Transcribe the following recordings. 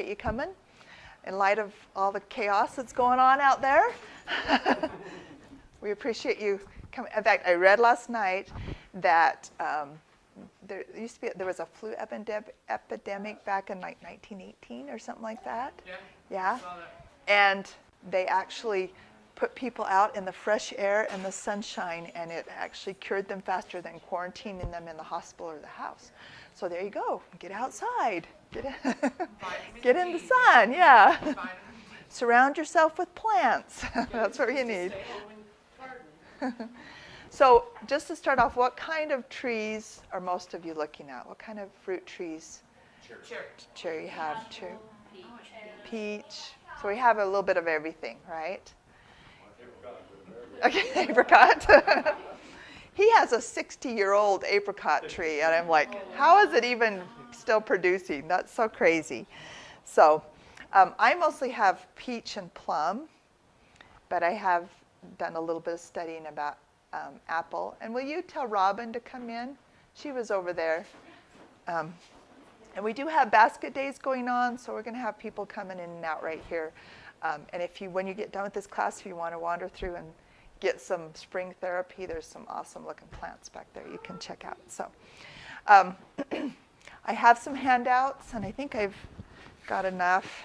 appreciate you coming in light of all the chaos that's going on out there. We appreciate you coming. In fact, I read last night that there was a flu epidemic back in like 1918 or something like that. Yeah. And they actually put people out in the fresh air and the sunshine, and it actually cured them faster than quarantining them in the hospital or the house. So there you go. Get outside. Get in the sun. Yeah. Surround yourself with plants. That's what you need. So just to start off, what kind of trees are most of you looking at? What kind of fruit trees? Cherry. Have cherry. Peach. So we have a little bit of everything, right? Okay, apricot. He has a 60-year-old apricot tree, and I'm like, how is it even still producing? That's so crazy. So I mostly have peach and plum, but I have done a little bit of studying about apple. And will you tell Robin to come in? She was over there. And we do have basket days going on, so we're going to have people coming in and out right here. And when you get done with this class, if you want to wander through and get some spring therapy, there's some awesome looking plants back there you can check out. So I have some handouts, and I think I've got enough.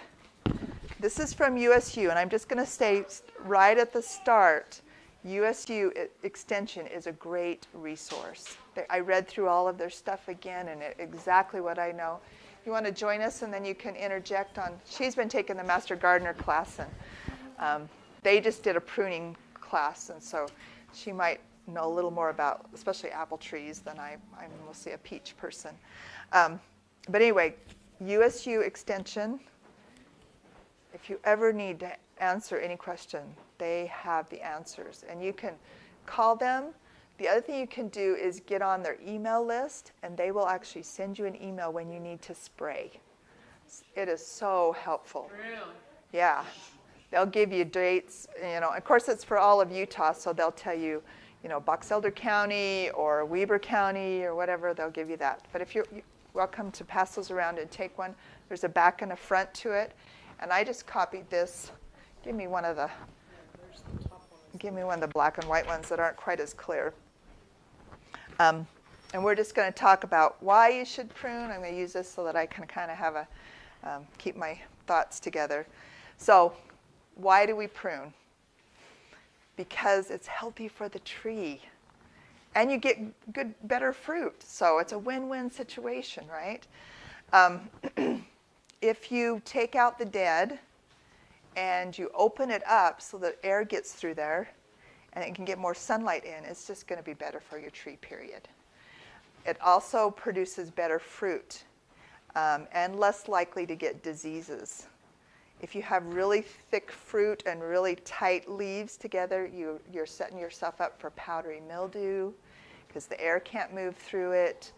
This is from USU, and I'm just going to say right at the start, USU Extension is a great resource. I read through all of their stuff again, and exactly what I know. You want to join us, and then you can interject on. She's been taking the Master Gardener class, and they just did a pruning class, and so she might know a little more about, especially apple trees, than I'm mostly a peach person. But anyway, USU Extension, if you ever need to answer any question, they have the answers, and you can call them. The other thing you can do is get on their email list, and they will actually send you an email when you need to spray. It is so helpful. Really? Yeah. They'll give you dates, of course it's for all of Utah, so they'll tell you, Box Elder County or Weber County or whatever, they'll give you that. But if you're welcome to pass those around and take one, there's a back and a front to it. And I just copied this. Give me one of the black and white ones that aren't quite as clear. And we're just going to talk about why you should prune. I'm going to use this so that I can kind of have keep my thoughts together. So why do we prune? Because it's healthy for the tree. And you get better fruit. So it's a win-win situation, right? If you take out the dead and you open it up so that air gets through there and it can get more sunlight in, it's just going to be better for your tree, period. It also produces better fruit and less likely to get diseases. If you have really thick fruit and really tight leaves together, you're setting yourself up for powdery mildew because the air can't move through it.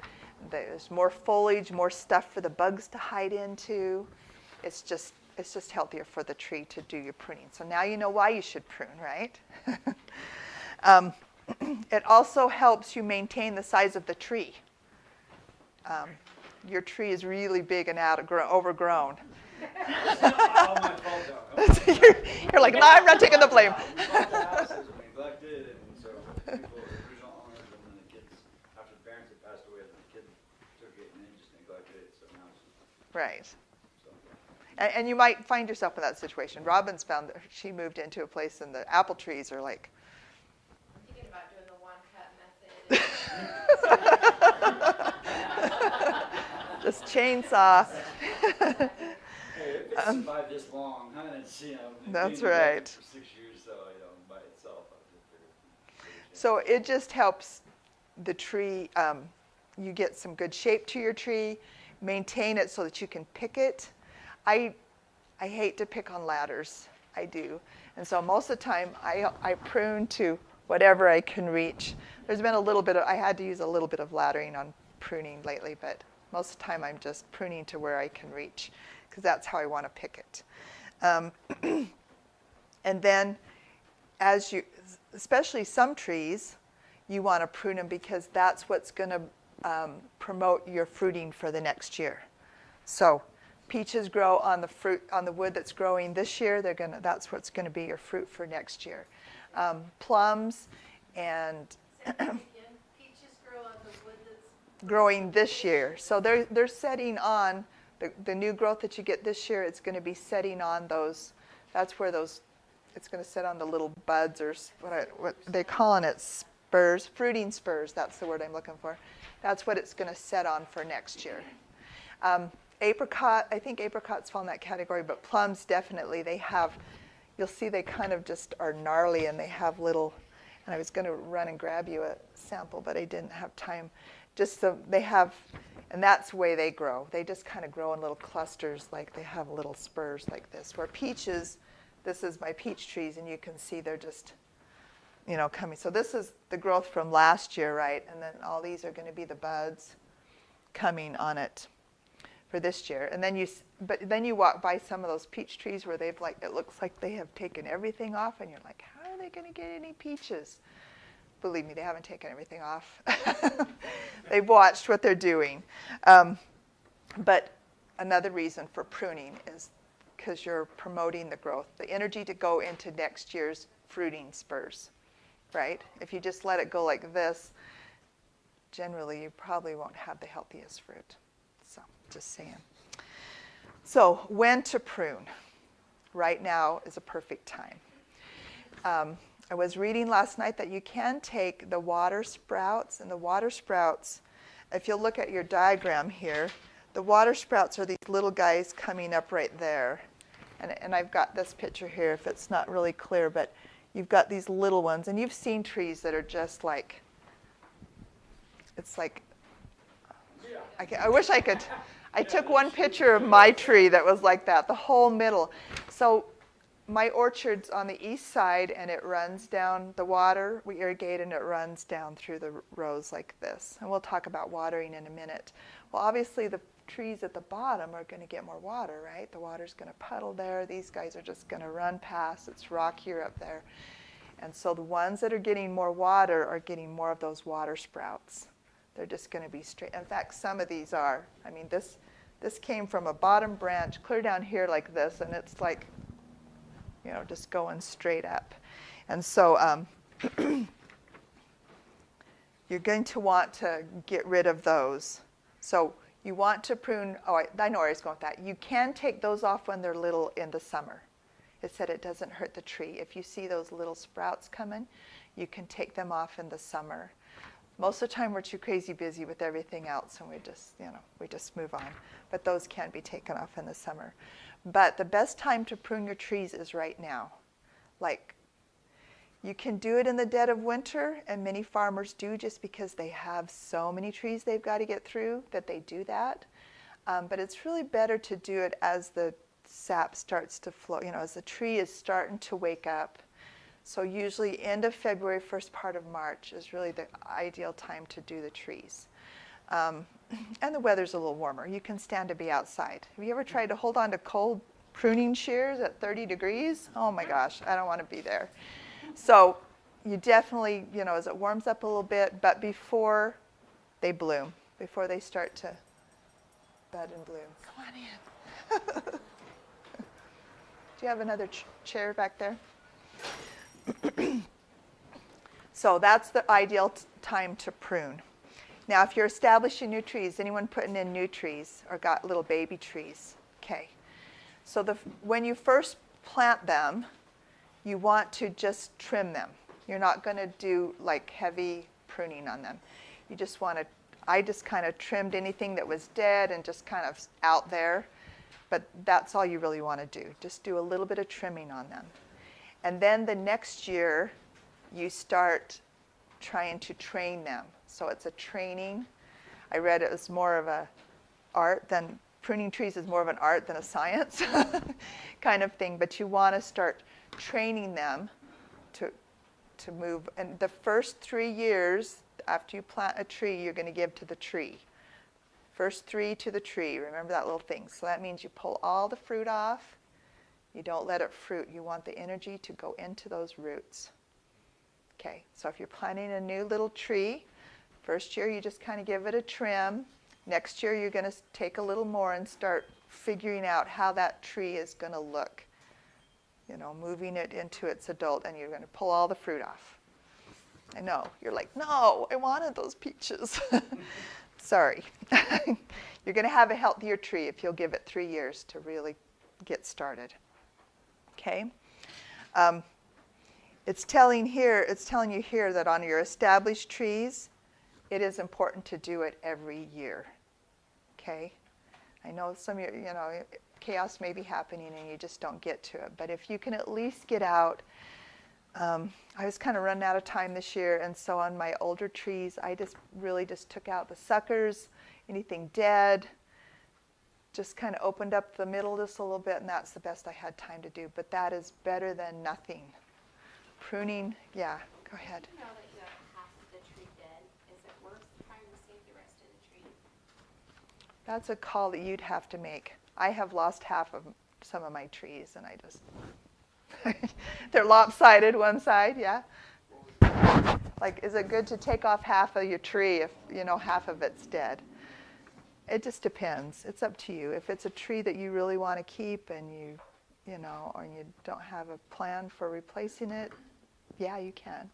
There's more foliage, more stuff for the bugs to hide into. It's just healthier for the tree to do your pruning. So now you know why you should prune, right? It also helps you maintain the size of the tree. Your tree is really big and overgrown. You're like, no, I'm not taking the blame. Right. And you might find yourself in that situation. Robin's found that she moved into a place and the apple trees are like. I'm thinking about doing the one-cut method. Just chainsaw. Hey, it's survived this long, huh? It's, that's right. For 6 years, so by itself. So it just helps the tree. You get some good shape to your tree. Maintain it so that you can pick it. I hate to pick on ladders. I do. And so most of the time I prune to whatever I can reach. There's been I had to use a little bit of laddering on pruning lately, but most of the time I'm just pruning to where I can reach because that's how I want to pick it. And then especially some trees, you want to prune them because that's what's going to promote your fruiting for the next year. So Peaches grow on the fruit, on the wood that's growing this year. That's what's going to be your fruit for next year. Plums and Peaches grow on the wood that's growing this year. So they're setting on the new growth that you get this year. It's going to be setting on those. That's where those. It's going to set on the little buds, or what they're calling it, spurs, fruiting spurs. That's the word I'm looking for. That's what it's going to set on for next year. Apricot, I think apricots fall in that category, but plums definitely, they have, you'll see they kind of just are gnarly and they have little, and I was going to run and grab you a sample, but I didn't have time. Just so they have, and that's the way they grow. They just kind of grow in little clusters, like they have little spurs like this. Where peaches, this is my peach trees, and you can see they're just, coming. So this is the growth from last year, right? And then all these are going to be the buds coming on it for this year. And then you walk by some of those peach trees where they've it looks like they have taken everything off, and you're like, how are they going to get any peaches? Believe me, they haven't taken everything off. They've watched what they're doing. But another reason for pruning is because you're promoting the growth, the energy to go into next year's fruiting spurs, right? If you just let it go like this, generally you probably won't have the healthiest fruit. So, just saying. So, when to prune? Right now is a perfect time. I was reading last night that you can take the water sprouts, and the water sprouts, if you'll look at your diagram here, the water sprouts are these little guys coming up right there. And I've got this picture here if it's not really clear, but you've got these little ones, and you've seen trees that are just like, it's like, I wish I could. I took one picture of my tree that was like that, the whole middle. So my orchard's on the east side, and it runs down the water. We irrigate, and it runs down through the rows like this. And we'll talk about watering in a minute. Well, obviously, the trees at the bottom are going to get more water, right? The water's going to puddle there. These guys are just going to run past. It's rockier up there. And so the ones that are getting more water are getting more of those water sprouts. They're just going to be straight. In fact, some of these are. I mean, this came from a bottom branch clear down here like this, and it's like, just going straight up. And so you're going to want to get rid of those. So you want to prune, I know where I was going with that. You can take those off when they're little in the summer. It said it doesn't hurt the tree. If you see those little sprouts coming, you can take them off in the summer. Most of the time we're too crazy busy with everything else, and we just move on. But those can be taken off in the summer. But the best time to prune your trees is right now. Like, you can do it in the dead of winter, and many farmers do just because they have so many trees they've got to get through that they do that. But it's really better to do it as the sap starts to flow, as the tree is starting to wake up. So usually end of February, first part of March is really the ideal time to do the trees. And the weather's a little warmer. You can stand to be outside. Have you ever tried to hold on to cold pruning shears at 30 degrees? Oh my gosh, I don't want to be there. So you definitely, as it warms up a little bit, but before they bloom, before they start to bud and bloom. Come on in. Do you have another chair back there? So that's the ideal time to prune. Now, if you're establishing new trees, anyone putting in new trees or got little baby trees? Okay. So when you first plant them, you want to just trim them. You're not going to do like heavy pruning on them. You just want to, I just kind of trimmed anything that was dead and just kind of out there. But that's all you really want to do. Just do a little bit of trimming on them. And then the next year, you start trying to train them. So it's a training. I read it was more of a art than, pruning trees is more of an art than a science kind of thing. But you want to start training them to move. And the first 3 years after you plant a tree, you're going to give to the tree. First 3 to the tree. Remember that little thing. So that means you pull all the fruit off. You don't let it fruit. You want the energy to go into those roots. Okay, so if you're planting a new little tree, first year you just kind of give it a trim. Next year you're going to take a little more and start figuring out how that tree is going to look. You know, moving it into its adult, and you're going to pull all the fruit off. I know. You're like, no, I wanted those peaches. Sorry. You're going to have a healthier tree if you'll give it 3 years to really get started. Okay? It's telling you here that on your established trees, it is important to do it every year. Okay? I know some of you, chaos may be happening and you just don't get to it. But if you can at least get out, I was kind of running out of time this year, and so on my older trees, I really just took out the suckers, anything dead, just kind of opened up the middle just a little bit, and that's the best I had time to do. But that is better than nothing. Pruning, yeah, go ahead. You know that you have half of the tree dead. Is it worth trying to save the rest of the tree? That's a call that you'd have to make. I have lost half of some of my trees, and I just, they're lopsided one side, yeah? Like, is it good to take off half of your tree if, half of it's dead? It just depends. It's up to you. If it's a tree that you really want to keep and or you don't have a plan for replacing it, yeah, you can.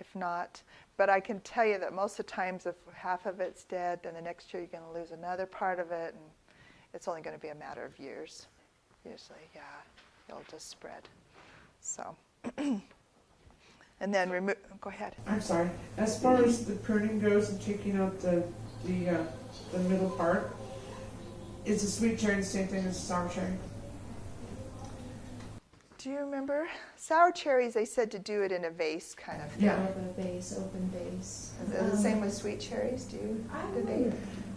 If not, but I can tell you that most of the times if half of it's dead, then the next year you're going to lose another part of it, and it's only going to be a matter of years. Usually, yeah, it'll just spread. So, and then remove, go ahead. I'm sorry. As far as the pruning goes and taking out the middle part, is the sweet cherry the same thing as the sour cherry? Do you remember? Sour cherries, they said to do it in a vase kind of thing. Yeah. Open vase. Is it the same with sweet cherries? Do they?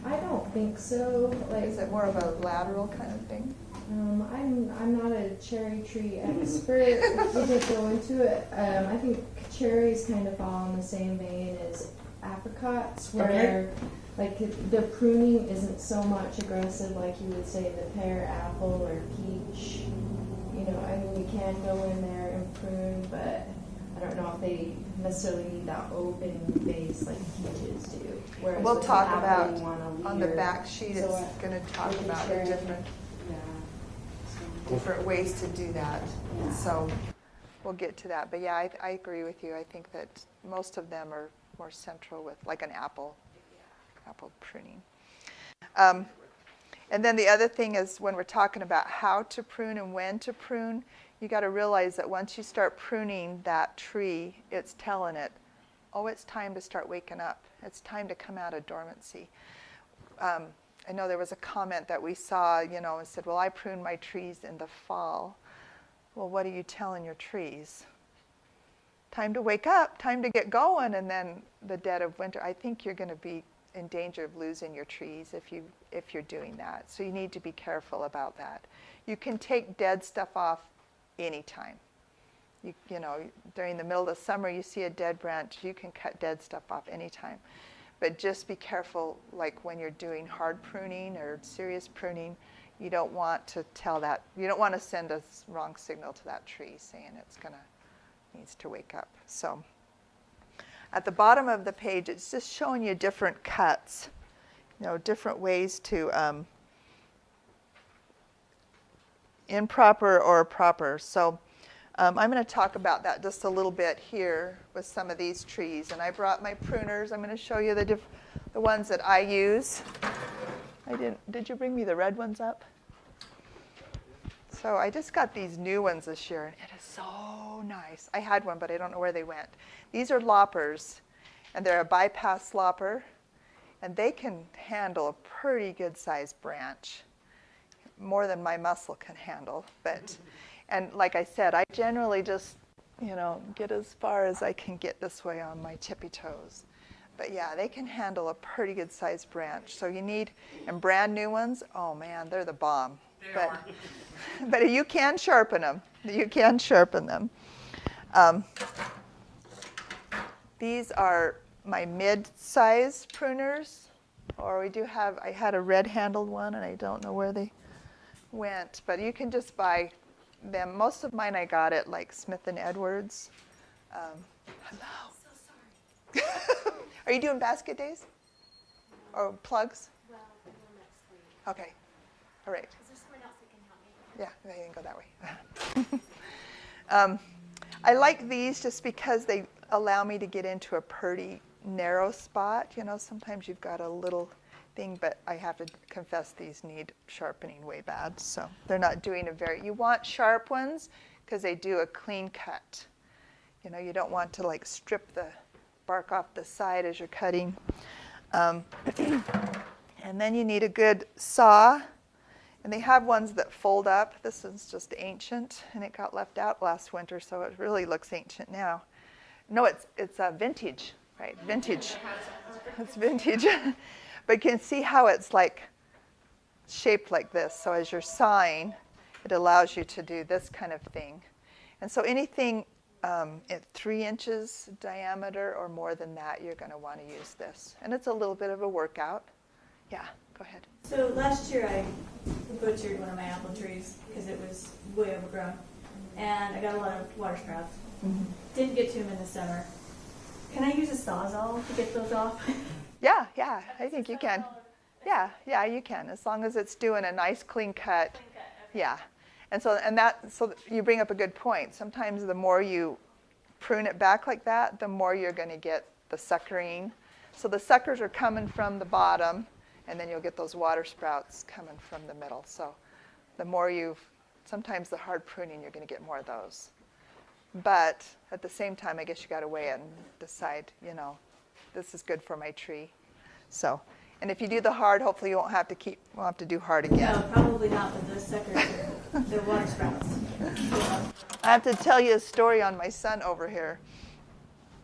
I don't think so. Is it more of a lateral kind of thing? I'm not a cherry tree expert. We did go into it. I think cherries kind of fall in the same vein as apricots, where like the pruning isn't so much aggressive like you would say the pear, apple, or peach. I mean, you can go in there and prune, but I don't know if they necessarily need that open base like peaches do. Whereas We'll with talk an about, apple, you want a on the leader. back sheet, So it's going to talk with the about the cherry, different ways to do that. Yeah. So we'll get to that. But yeah, I agree with you. I think that most of them are more central with like an apple pruning. And then the other thing is when we're talking about how to prune and when to prune, you got to realize that once you start pruning that tree, it's telling it, oh, it's time to start waking up. It's time to come out of dormancy. I know there was a comment that we saw, and said, well, I prune my trees in the fall. Well, what are you telling your trees? Time to wake up, time to get going, and then the dead of winter. I think you're going to be in danger of losing your trees if you're doing that. So you need to be careful about that. You can take dead stuff off anytime. During the middle of the summer, you see a dead branch, you can cut dead stuff off anytime. But just be careful, like when you're doing hard pruning or serious pruning, you don't want to send a wrong signal to that tree saying needs to wake up. So at the bottom of the page, it's just showing you different cuts, different ways to improper or proper. So I'm going to talk about that just a little bit here with some of these trees. And I brought my pruners. I'm going to show you the ones that I use. Did you bring me the red ones up? So I just got these new ones this year, and it is so nice. I had one, but I don't know where they went. These are loppers, and they're a bypass lopper, and they can handle a pretty good-sized branch, more than my muscle can handle. And like I said, I generally just, get as far as I can get this way on my tippy toes. But yeah, they can handle a pretty good-sized branch. So you need, and brand new ones, oh man, they're the bomb. But you can sharpen them. You can sharpen them. These are my mid-size pruners, or I had a red-handled one, and I don't know where they went. But you can just buy them. Most of mine I got at like Smith & Edwards. Hello. So sorry. Are you doing basket days? Or plugs? Well, we're next week. Okay. All right. Is there someone else that can help me? Yeah, they can go that way. I like these just because they allow me to get into a pretty narrow spot. You know, sometimes you've got a little thing, but I have to confess these need sharpening way bad. So they're not doing you want sharp ones because they do a clean cut. You know, you don't want to like strip the bark off the side as you're cutting. And then you need a good saw. And they have ones that fold up. This is just ancient, and it got left out last winter, so it really looks ancient now. No, it's vintage, right? Vintage. It's vintage. But you can see how it's like shaped like this. So as you're sawing, it allows you to do this kind of thing. And so anything at 3 inches diameter or more than that, you're going to want to use this. And it's a little bit of a workout. Yeah, go ahead. So last year I butchered one of my apple trees because it was way overgrown, and I got a lot of water sprouts. Mm-hmm. Didn't get to them in the summer. Can I use a Sawzall to get those off? Yeah, I think you can. Yeah, you can, as long as it's doing a nice clean cut. Yeah, so you bring up a good point. Sometimes the more you prune it back like that, the more you're going to get the suckering. So the suckers are coming from the bottom, and then you'll get those water sprouts coming from the middle. So the more sometimes the hard pruning, you're going to get more of those. But at the same time, I guess you got to weigh it and decide, you know, this is good for my tree. So, and if you do the hard, hopefully you won't have to do hard again. No, probably not with those suckers. They're water sprouts. I have to tell you a story on my son over here.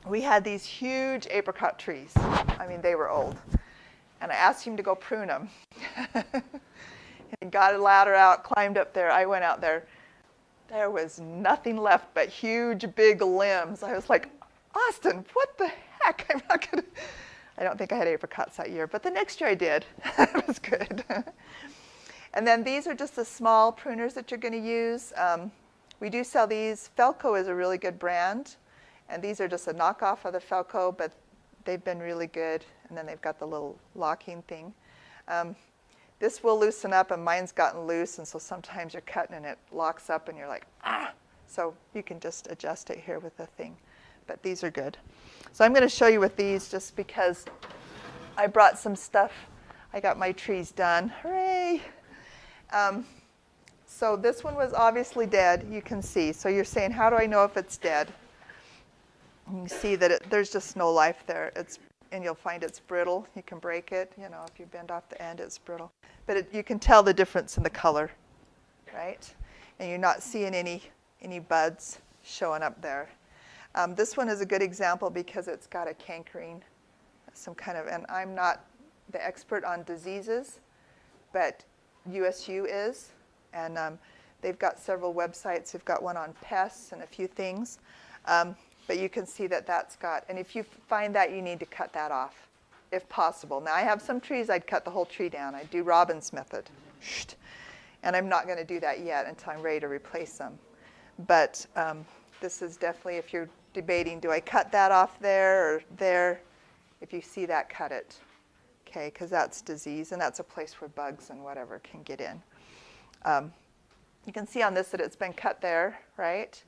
We had these huge apricot trees. I mean, they were old. And I asked him to go prune them. He got a ladder out, climbed up there. I went out there. There was nothing left but huge, big limbs. I was like, Austin, what the heck? I don't think I had apricots that year, but the next year I did. It was good. And then these are just the small pruners that you're going to use. We do sell these. Felco is a really good brand. And these are just a knockoff of the Felco, but they've been really good. And then they've got the little locking thing. This will loosen up, and mine's gotten loose, and so sometimes you're cutting and it locks up and you're like, ah! So you can just adjust it here with the thing. But these are good. So I'm going to show you with these just because I brought some stuff. I got my trees done. Hooray! So this one was obviously dead, you can see. So you're saying, how do I know if it's dead? You can see that there's just no life there. And you'll find it's brittle. You can break it. You know, if you bend off the end, it's brittle. But you can tell the difference in the color, right? And you're not seeing any buds showing up there. This one is a good example because it's got a cankering, and I'm not the expert on diseases, but USU is. And they've got several websites. They've got one on pests and a few things. But you can see that that's got, and if you find that, you need to cut that off, if possible. Now, I have some trees I'd cut the whole tree down. I'd do Robin's method. And I'm not going to do that yet until I'm ready to replace them. But this is definitely, if you're debating, do I cut that off there or there? If you see that, cut it. Okay, because that's disease, and that's a place where bugs and whatever can get in. You can see on this that it's been cut there, right?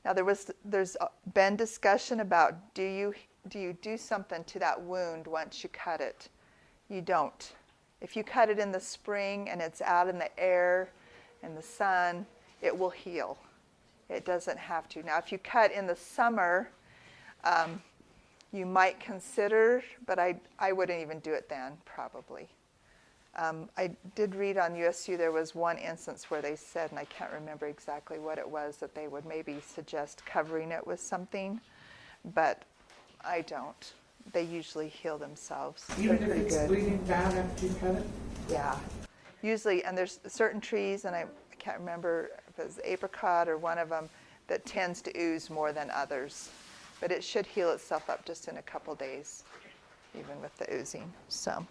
Now there's been discussion about do you do something to that wound once you cut it? You don't. If you cut it in the spring and it's out in the air and the sun, it will heal. It doesn't have to. Now if you cut in the summer, you might consider, but I wouldn't even do it then probably. I did read on USU there was one instance where they said, and I can't remember exactly what it was, that they would maybe suggest covering it with something, but I don't. They usually heal themselves. Even if it's bleeding bad after you cut it? Yeah. Usually, and there's certain trees, and I can't remember if it was apricot or one of them, that tends to ooze more than others. But it should heal itself up just in a couple days, even with the oozing. So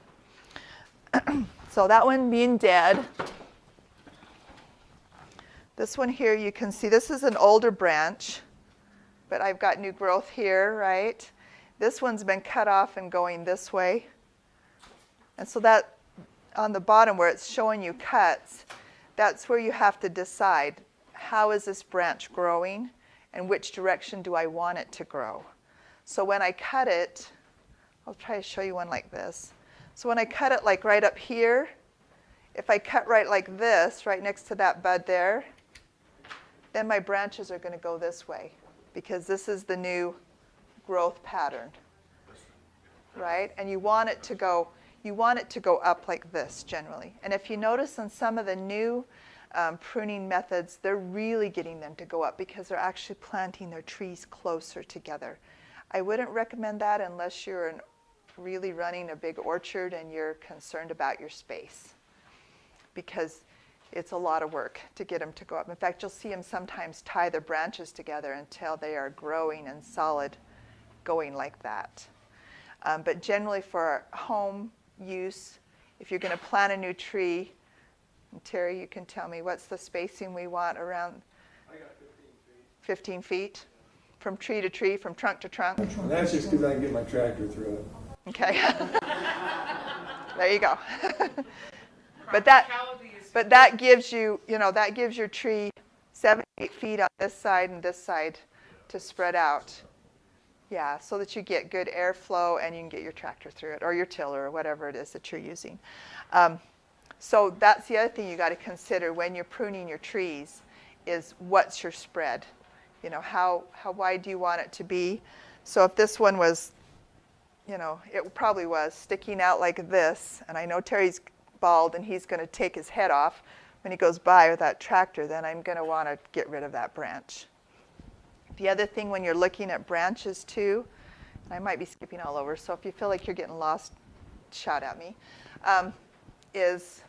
that one being dead. This one here, you can see this is an older branch, but I've got new growth here, right? This one's been cut off and going this way. And so that on the bottom where it's showing you cuts, that's where you have to decide, how is this branch growing and which direction do I want it to grow. So when I cut it, I'll try to show you one like this. So when I cut it like right up here, if I cut right like this, right next to that bud there, then my branches are going to go this way because this is the new growth pattern, right? And you want it to go up like this generally. And if you notice on some of the new pruning methods, they're really getting them to go up because they're actually planting their trees closer together. I wouldn't recommend that unless you're really running a big orchard and you're concerned about your space, because it's a lot of work to get them to go up. In fact, you'll see them sometimes tie their branches together until they are growing and solid, going like that. But generally for home use, if you're going to plant a new tree, and Terry, you can tell me what's the spacing we want around? I got 15 feet. 15 feet? From tree to tree, from trunk to trunk? And that's just because I can get my tractor through it. Okay. There you go. But that gives you, that gives your tree 7 to 8 feet on this side and this side to spread out. Yeah, so that you get good airflow and you can get your tractor through it, or your tiller, or whatever it is that you're using. So that's the other thing you got to consider when you're pruning your trees is what's your spread? How wide do you want it to be? So if this one was, it probably was sticking out like this, and I know Terry's bald and he's going to take his head off when he goes by with that tractor, then I'm going to want to get rid of that branch. The other thing when you're looking at branches too, and I might be skipping all over, so if you feel like you're getting lost, shout at me, is,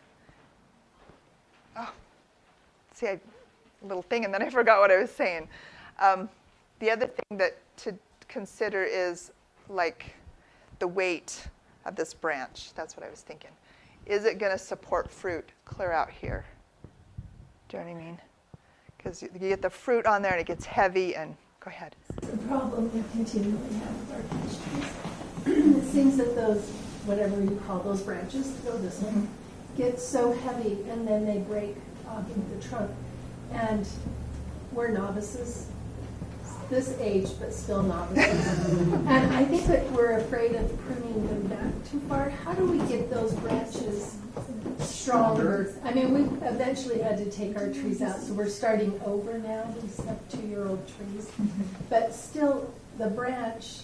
a little thing and then I forgot what I was saying. The other thing that to consider is like the weight of this branch. That's what I was thinking. Is it going to support fruit clear out here? Do you know what I mean? Because you get the fruit on there and it gets heavy and, go ahead. The problem we continually have with our peach trees. It seems that those, whatever you call those branches, that go this way, get so heavy and then they break off into the trunk. And we're novices, this age, but still novices. And I think that we're afraid of pruning them back too far. How do we get those branches stronger? I mean, we eventually had to take our trees out, so we're starting over now. We have 2-year-old trees. But still, the branch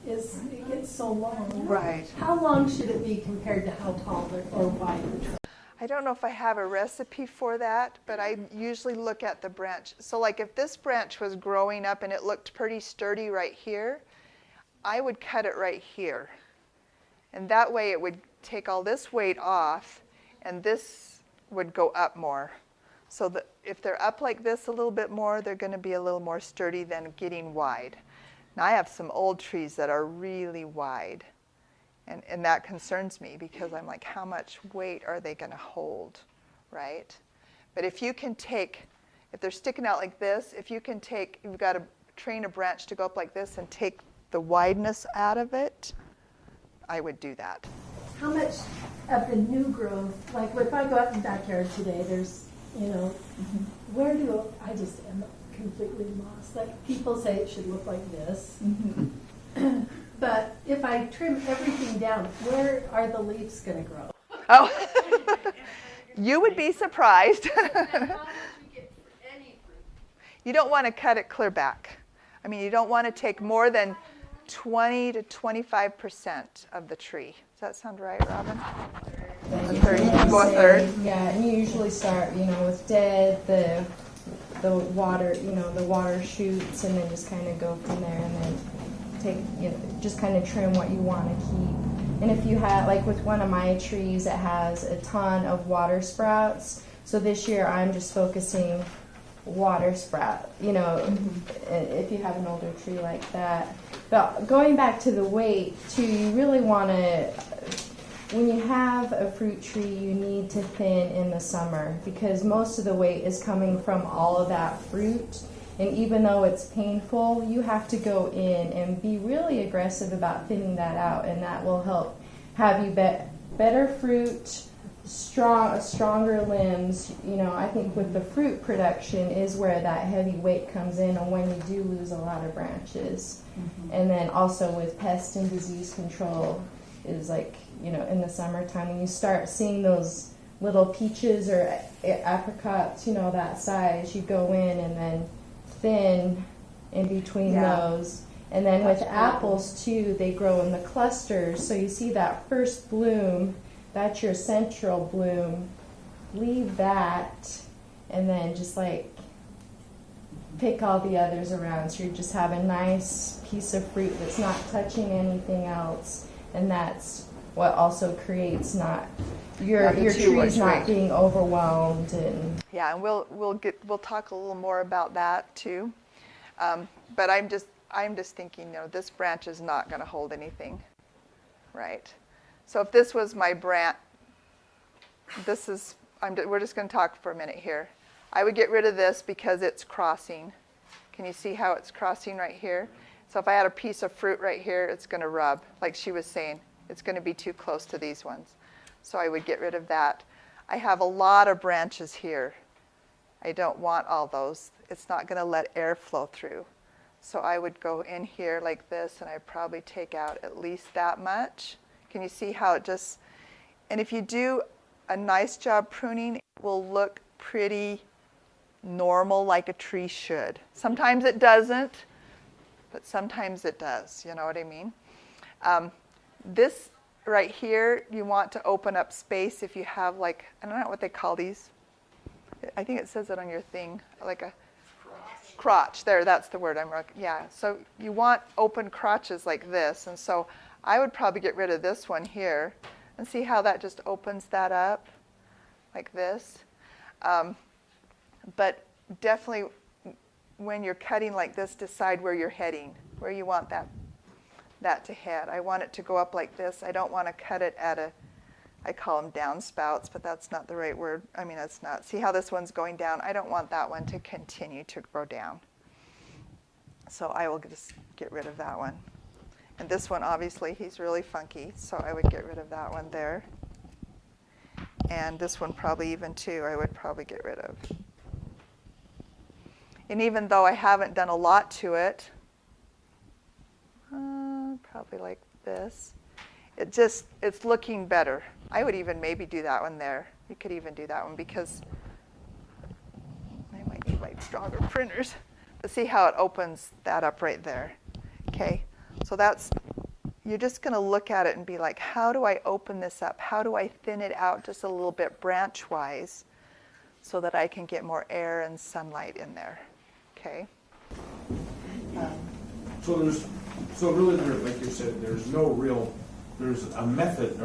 it gets so long. Right. How long should it be compared to how tall or wide the tree? I don't know if I have a recipe for that, but I usually look at the branch. So like if this branch was growing up and it looked pretty sturdy right here, I would cut it right here. And that way it would take all this weight off and this would go up more. So that if they're up like this a little bit more, they're going to be a little more sturdy than getting wide. Now I have some old trees that are really wide. And that concerns me because I'm like, how much weight are they going to hold, right? But if you can take, if they're sticking out like this, if you can take, you've got to train a branch to go up like this and take the wideness out of it, I would do that. How much of the new growth, like if I go out in the backyard today, there's, where do I just am completely lost? Like people say it should look like this. But if I trim everything down, where are the leaves going to grow? Oh, you would be surprised. You don't want to cut it clear back. I mean, you don't want to take more than 20 to 25% of the tree. Does that sound right, Robin? A third. You can go a third. Yeah, and you usually start, with dead, the water, the water shoots, and then just kind of go from there, and then just kind of trim what you want to keep. And if you have, like with one of my trees, it has a ton of water sprouts. So this year I'm just focusing water sprout, if you have an older tree like that. But going back to the weight too, you really want to, when you have a fruit tree, you need to thin in the summer because most of the weight is coming from all of that fruit. And even though it's painful, you have to go in and be really aggressive about thinning that out, and that will help have you better fruit, stronger limbs, you know, I think with the fruit production is where that heavy weight comes in, and when you do lose a lot of branches. And then also with pest and disease control is like, you know, in the summertime when you start seeing those little peaches or apricots, you know, that size, you go in and then thin in between those. And then with apples too, they grow in the clusters, so you see that first bloom, that's your central bloom. Leave that, and then just like pick all the others around, so you just have a nice piece of fruit that's not touching anything else, and that's what also creates not your trees not being overwhelmed. And Yeah, and we'll talk a little more about that too. But I'm just thinking, you know, this branch is not going to hold anything, right? So if this was my branch, we're just going to talk for a minute here. I would get rid of this because it's crossing. Can you see how it's crossing right here? So if I had a piece of fruit right here, it's going to rub, like she was saying. It's going to be too close to these ones. So I would get rid of that. I have a lot of branches here. I don't want all those. It's not going to let air flow through. So I would go in here like this, and I'd probably take out at least that much. Can you see how it just, and if you do a nice job pruning, it will look pretty normal like a tree should. Sometimes it doesn't, but sometimes it does, you know what I mean? This right here, you want to open up space if you have like, I don't know what they call these. I think it says it on your thing, like a crotch. There, that's the word I'm looking. Yeah, so you want open crotches like this, and so I would probably get rid of this one here, and see how that just opens that up, like this. But definitely, when you're cutting like this, decide where you're heading, where you want that to head. I want it to go up like this. I don't want to cut it at I call them downspouts, but that's not the right word. I mean, that's not. See how this one's going down? I don't want that one to continue to grow down. So I will just get rid of that one. And this one, obviously, he's really funky, so I would get rid of that one there. And this one probably even too, I would probably get rid of. And even though I haven't done a lot to it, probably like this, it's looking better. I would even maybe do that one there. You could even do that one because I might need like stronger printers. But see how it opens that up right there. Okay, so you're just going to look at it and be like, how do I open this up? How do I thin it out just a little bit branch-wise so that I can get more air and sunlight in there? Okay. So really, like you said, there's a method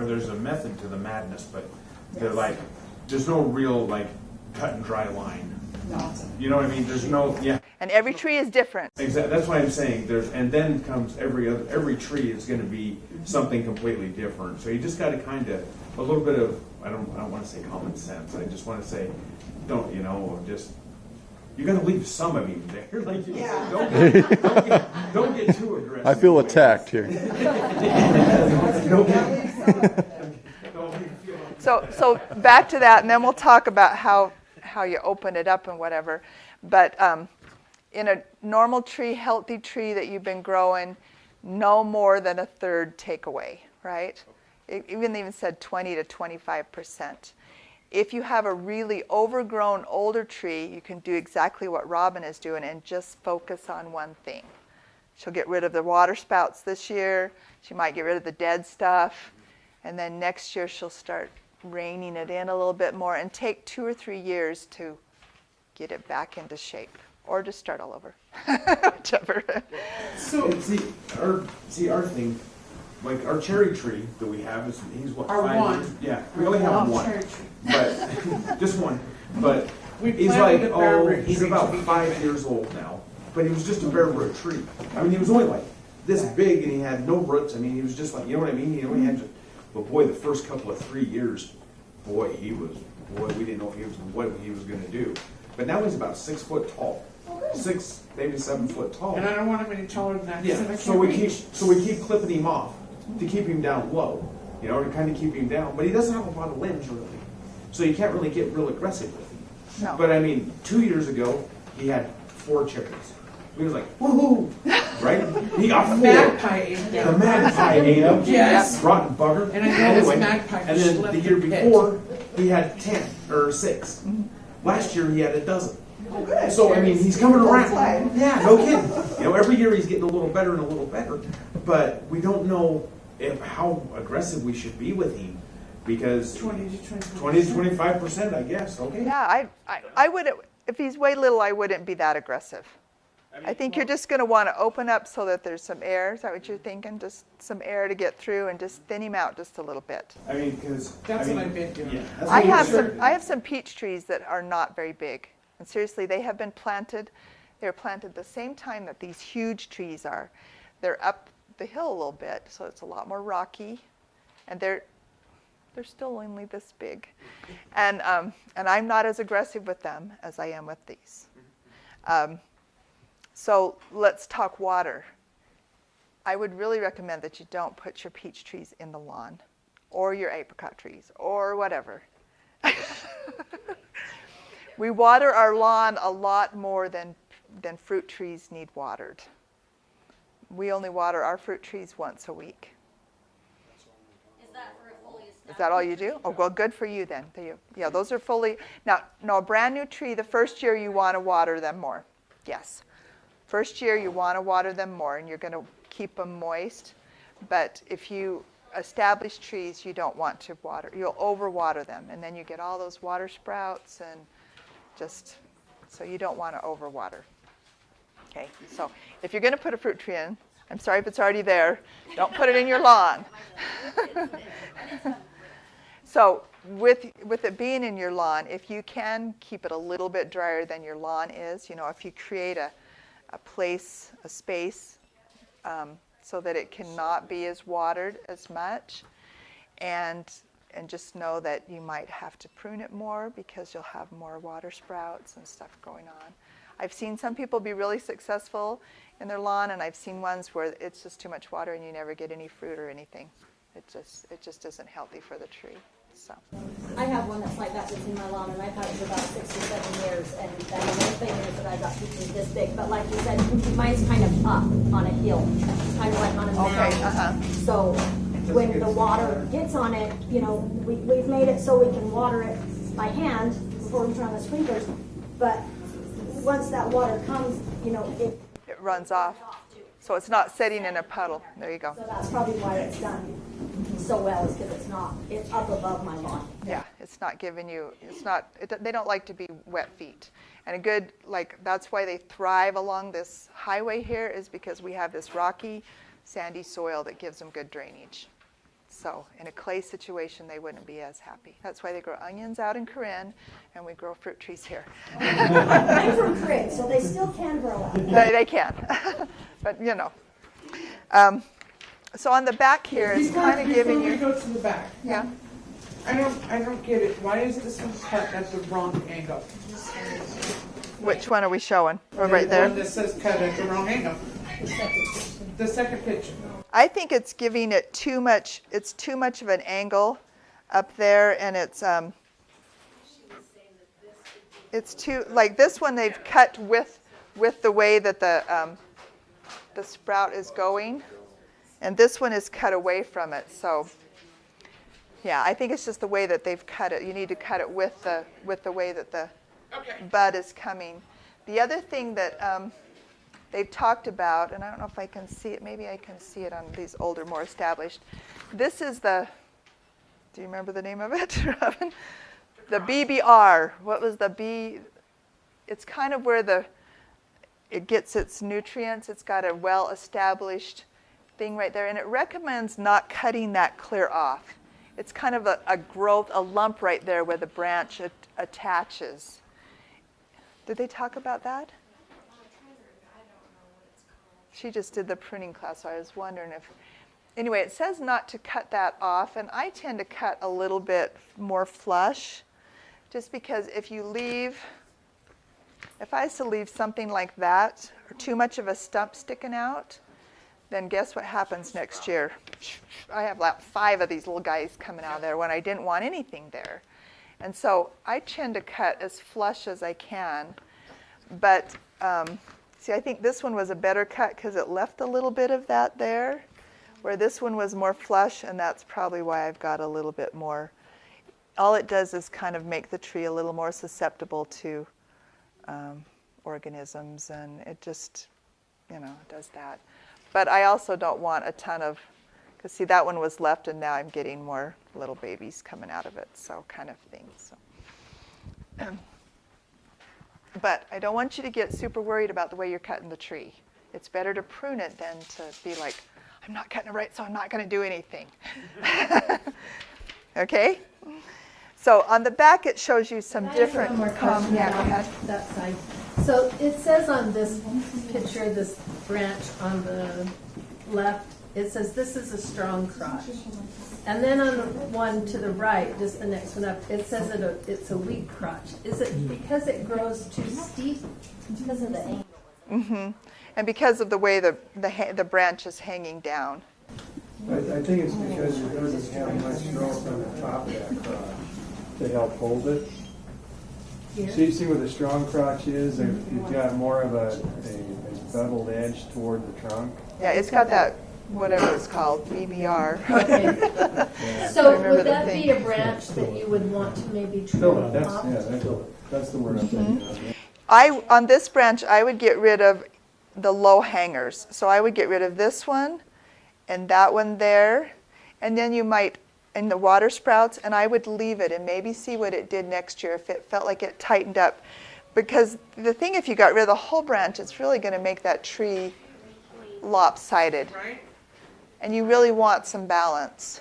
to the madness, but there's no real like cut and dry line. No. You know what I mean? There's no, yeah. And every tree is different. Exactly. That's why I'm saying and then comes every tree is going to be something completely different. So you just got to kind of a little bit of I don't want to say common sense. I just want to say you got to leave some of him there. Like you said, don't get too aggressive. I feel attacked here. So back to that, and then we'll talk about how you open it up and whatever. But in a normal tree, healthy tree that you've been growing, no more than a third take away, right? It even said 20 to 25%. If you have a really overgrown older tree, you can do exactly what Robin is doing and just focus on one thing. She'll get rid of the water spouts this year. She might get rid of the dead stuff. And then next year she'll start reining it in a little bit more and take 2 or 3 years to get it back into shape or just start all over, whichever. So our thing, like our cherry tree that we have he's what, our 5 one. years? Yeah, we only have one, Cherry tree. but just one. But We he's planted like a bare root he's tree about to begin 5 with. years old now. But he was just a bare root tree. I mean, he was only like this big, and he had no roots. I mean, he was just like, you know what I mean? He only had just. But boy, the first couple of 3 years, we didn't know what he was going to do. But now he's about 6 foot tall, 6 maybe 7 foot tall. And I don't want him any taller than that. 'Cause then I Yeah. can't So we reach. keep clipping him off to keep him down low. you know, to kind of keep him down. But he doesn't have a lot of limbs really, so you can't really get real aggressive with him. No. But I mean, 2 years ago, he had 4 cherries. We was like, woohoo, right? He got 4. Magpie ate The them. magpie ate him. Yes. Rotten bugger. And I know this magpie and then schlepped the year the pit. before, he had 10 or 6. Last year, he had a dozen. Oh, good. So I mean, he's coming around. Fine. Yeah, no kidding. You know, every year he's getting a little better and a little better. But we don't know how aggressive we should be with him because 20 to 25%. 20 to 25%, I guess. Okay. Yeah, I wouldn't, if he's way little, I wouldn't be that aggressive. I think you're just going to want to open up so that there's some air. Is that what you're thinking? Just some air to get through and just thin him out just a little bit. I mean, because That's what I've been doing. Yeah, that's I what have some peach trees that are not very big. And seriously, they have been planted. They were planted the same time that these huge trees are. They're up the hill a little bit, so it's a lot more rocky. And they're still only this big. And I'm not as aggressive with them as I am with these. So let's talk water. I would really recommend that you don't put your peach trees in the lawn or your apricot trees or whatever. We water our lawn a lot more than fruit trees need watered. We only water our fruit trees once a week. Is that for a fully established? Is that all you do? Oh, well, good for you then. Yeah, those are fully, now, no, a brand new tree, the first year you want to water them more. Yes. First year you want to water them more and you're going to keep them moist. But if you establish trees, you don't want to water. You'll overwater them and then you get all those water sprouts and just, so you don't want to overwater. Okay, so if you're going to put a fruit tree in, I'm sorry if it's already there, don't put it in your lawn. So with it being in your lawn, if you can keep it a little bit drier than your lawn is, you know, if you create a place, a space, so that it cannot be as watered as much, and just know that you might have to prune it more because you'll have more water sprouts and stuff going on. I've seen some people be really successful in their lawn, and I've seen ones where it's just too much water and you never get any fruit or anything. It just isn't healthy for the tree. So I have one that's like that that's in my lawn, and I've had it for about 6 or 7 years. And the main thing is that I got peaches this big, but like you said, mine's kind of up on a hill. It's kind of like on a mound. So when the water gets on it, you know, we've made it so we can water it by hand before we turn on the sprinklers. But once that water comes, you know, it runs off. So it's not sitting in a puddle. There you go. So that's probably why it's done so well, is because it's up above my lawn. Yeah, it's not giving you, they don't like to be wet feet. And a good, that's why they thrive along this highway here, is because we have this rocky, sandy soil that gives them good drainage. So in a clay situation, they wouldn't be as happy. That's why they grow onions out in Corinne, and we grow fruit trees here. I'm from Corinne, so they still can grow out. They can, but you know. So on the back here, it's kind of giving you. Before we go to the back. Yeah. I don't get it. Why is this one cut at the wrong angle? Which one are we showing? Oh, right The one there. that says cut at the wrong angle. The second picture. I think it's giving it too much. It's too much of an angle up there, and it's too, like this one they've cut with the way that the sprout is going, and this one is cut away from it. So yeah, I think it's just the way that they've cut it. You need to cut it with the way that the bud is coming. The other thing that they've talked about, and I don't know if I can see it, maybe I can see it on these older, more established. This is do you remember the name of it, Robin? The BBR. What was the B? It's kind of where it gets its nutrients. It's got a well-established thing right there, and it recommends not cutting that clear off. It's kind of a growth, a lump right there where the branch attaches. Did they talk about that? She just did the pruning class, so I was wondering if... Anyway, it says not to cut that off, and I tend to cut a little bit more flush, just because if I was to leave something like that, or too much of a stump sticking out, then guess what happens next year? I have like 5 of these little guys coming out of there when I didn't want anything there. And so I tend to cut as flush as I can. But see, I think this one was a better cut because it left a little bit of that there, where this one was more flush, and that's probably why I've got a little bit more. All it does is kind of make the tree a little more susceptible to organisms, and it just, does that. But I also don't want a ton of, because see, that one was left, and now I'm getting more little babies coming out of it, so kind of thing. So. But I don't want you to get super worried about the way you're cutting the tree. It's better to prune it than to be like, I'm not cutting it right, so I'm not going to do anything. Okay? So on the back, it shows you some different. One more question yeah, go about ahead. that side. So it says on this picture, this branch on the left, it says this is a strong crotch. And then on the one to the right, just the next one up, it says it's a weak crotch. Is it because it grows too steep? Because of the angle. Mm-hmm. And because of the way the branch is hanging down. I think it's because it doesn't have much growth on the top of that crotch to help hold it. See where the strong crotch is? You've got more of a beveled edge toward the trunk. Yeah, it's got that, whatever it's called, BBR. Okay. So would that be a branch that you would want to maybe trim off? That's the word I'm thinking of. On this branch, I would get rid of the low hangers. So I would get rid of this one and that one there. And then you might, in the water sprouts, and I would leave it and maybe see what it did next year if it felt like it tightened up. Because the thing, if you got rid of the whole branch, it's really going to make that tree lopsided. Right? And you really want some balance.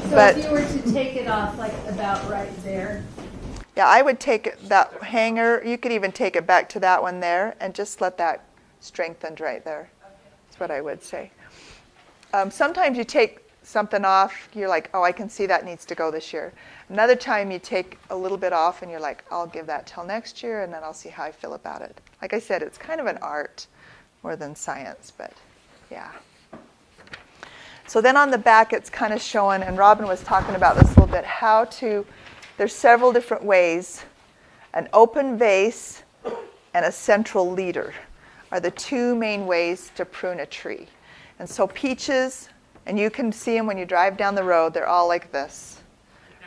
So if you were to take it off like about right there. Yeah, I would take that hanger, you could even take it back to that one there and just let that strengthen right there. That's what I would say. Sometimes you take something off, you're like, oh, I can see that needs to go this year. Another time you take a little bit off and you're like, I'll give that till next year and then I'll see how I feel about it. Like I said, it's kind of an art more than science, but yeah. So then on the back it's kind of showing, and Robin was talking about this a little bit, how to, there's several different ways. An open vase and a central leader are the 2 main ways to prune a tree. And so peaches, and you can see them when you drive down the road, they're all like this,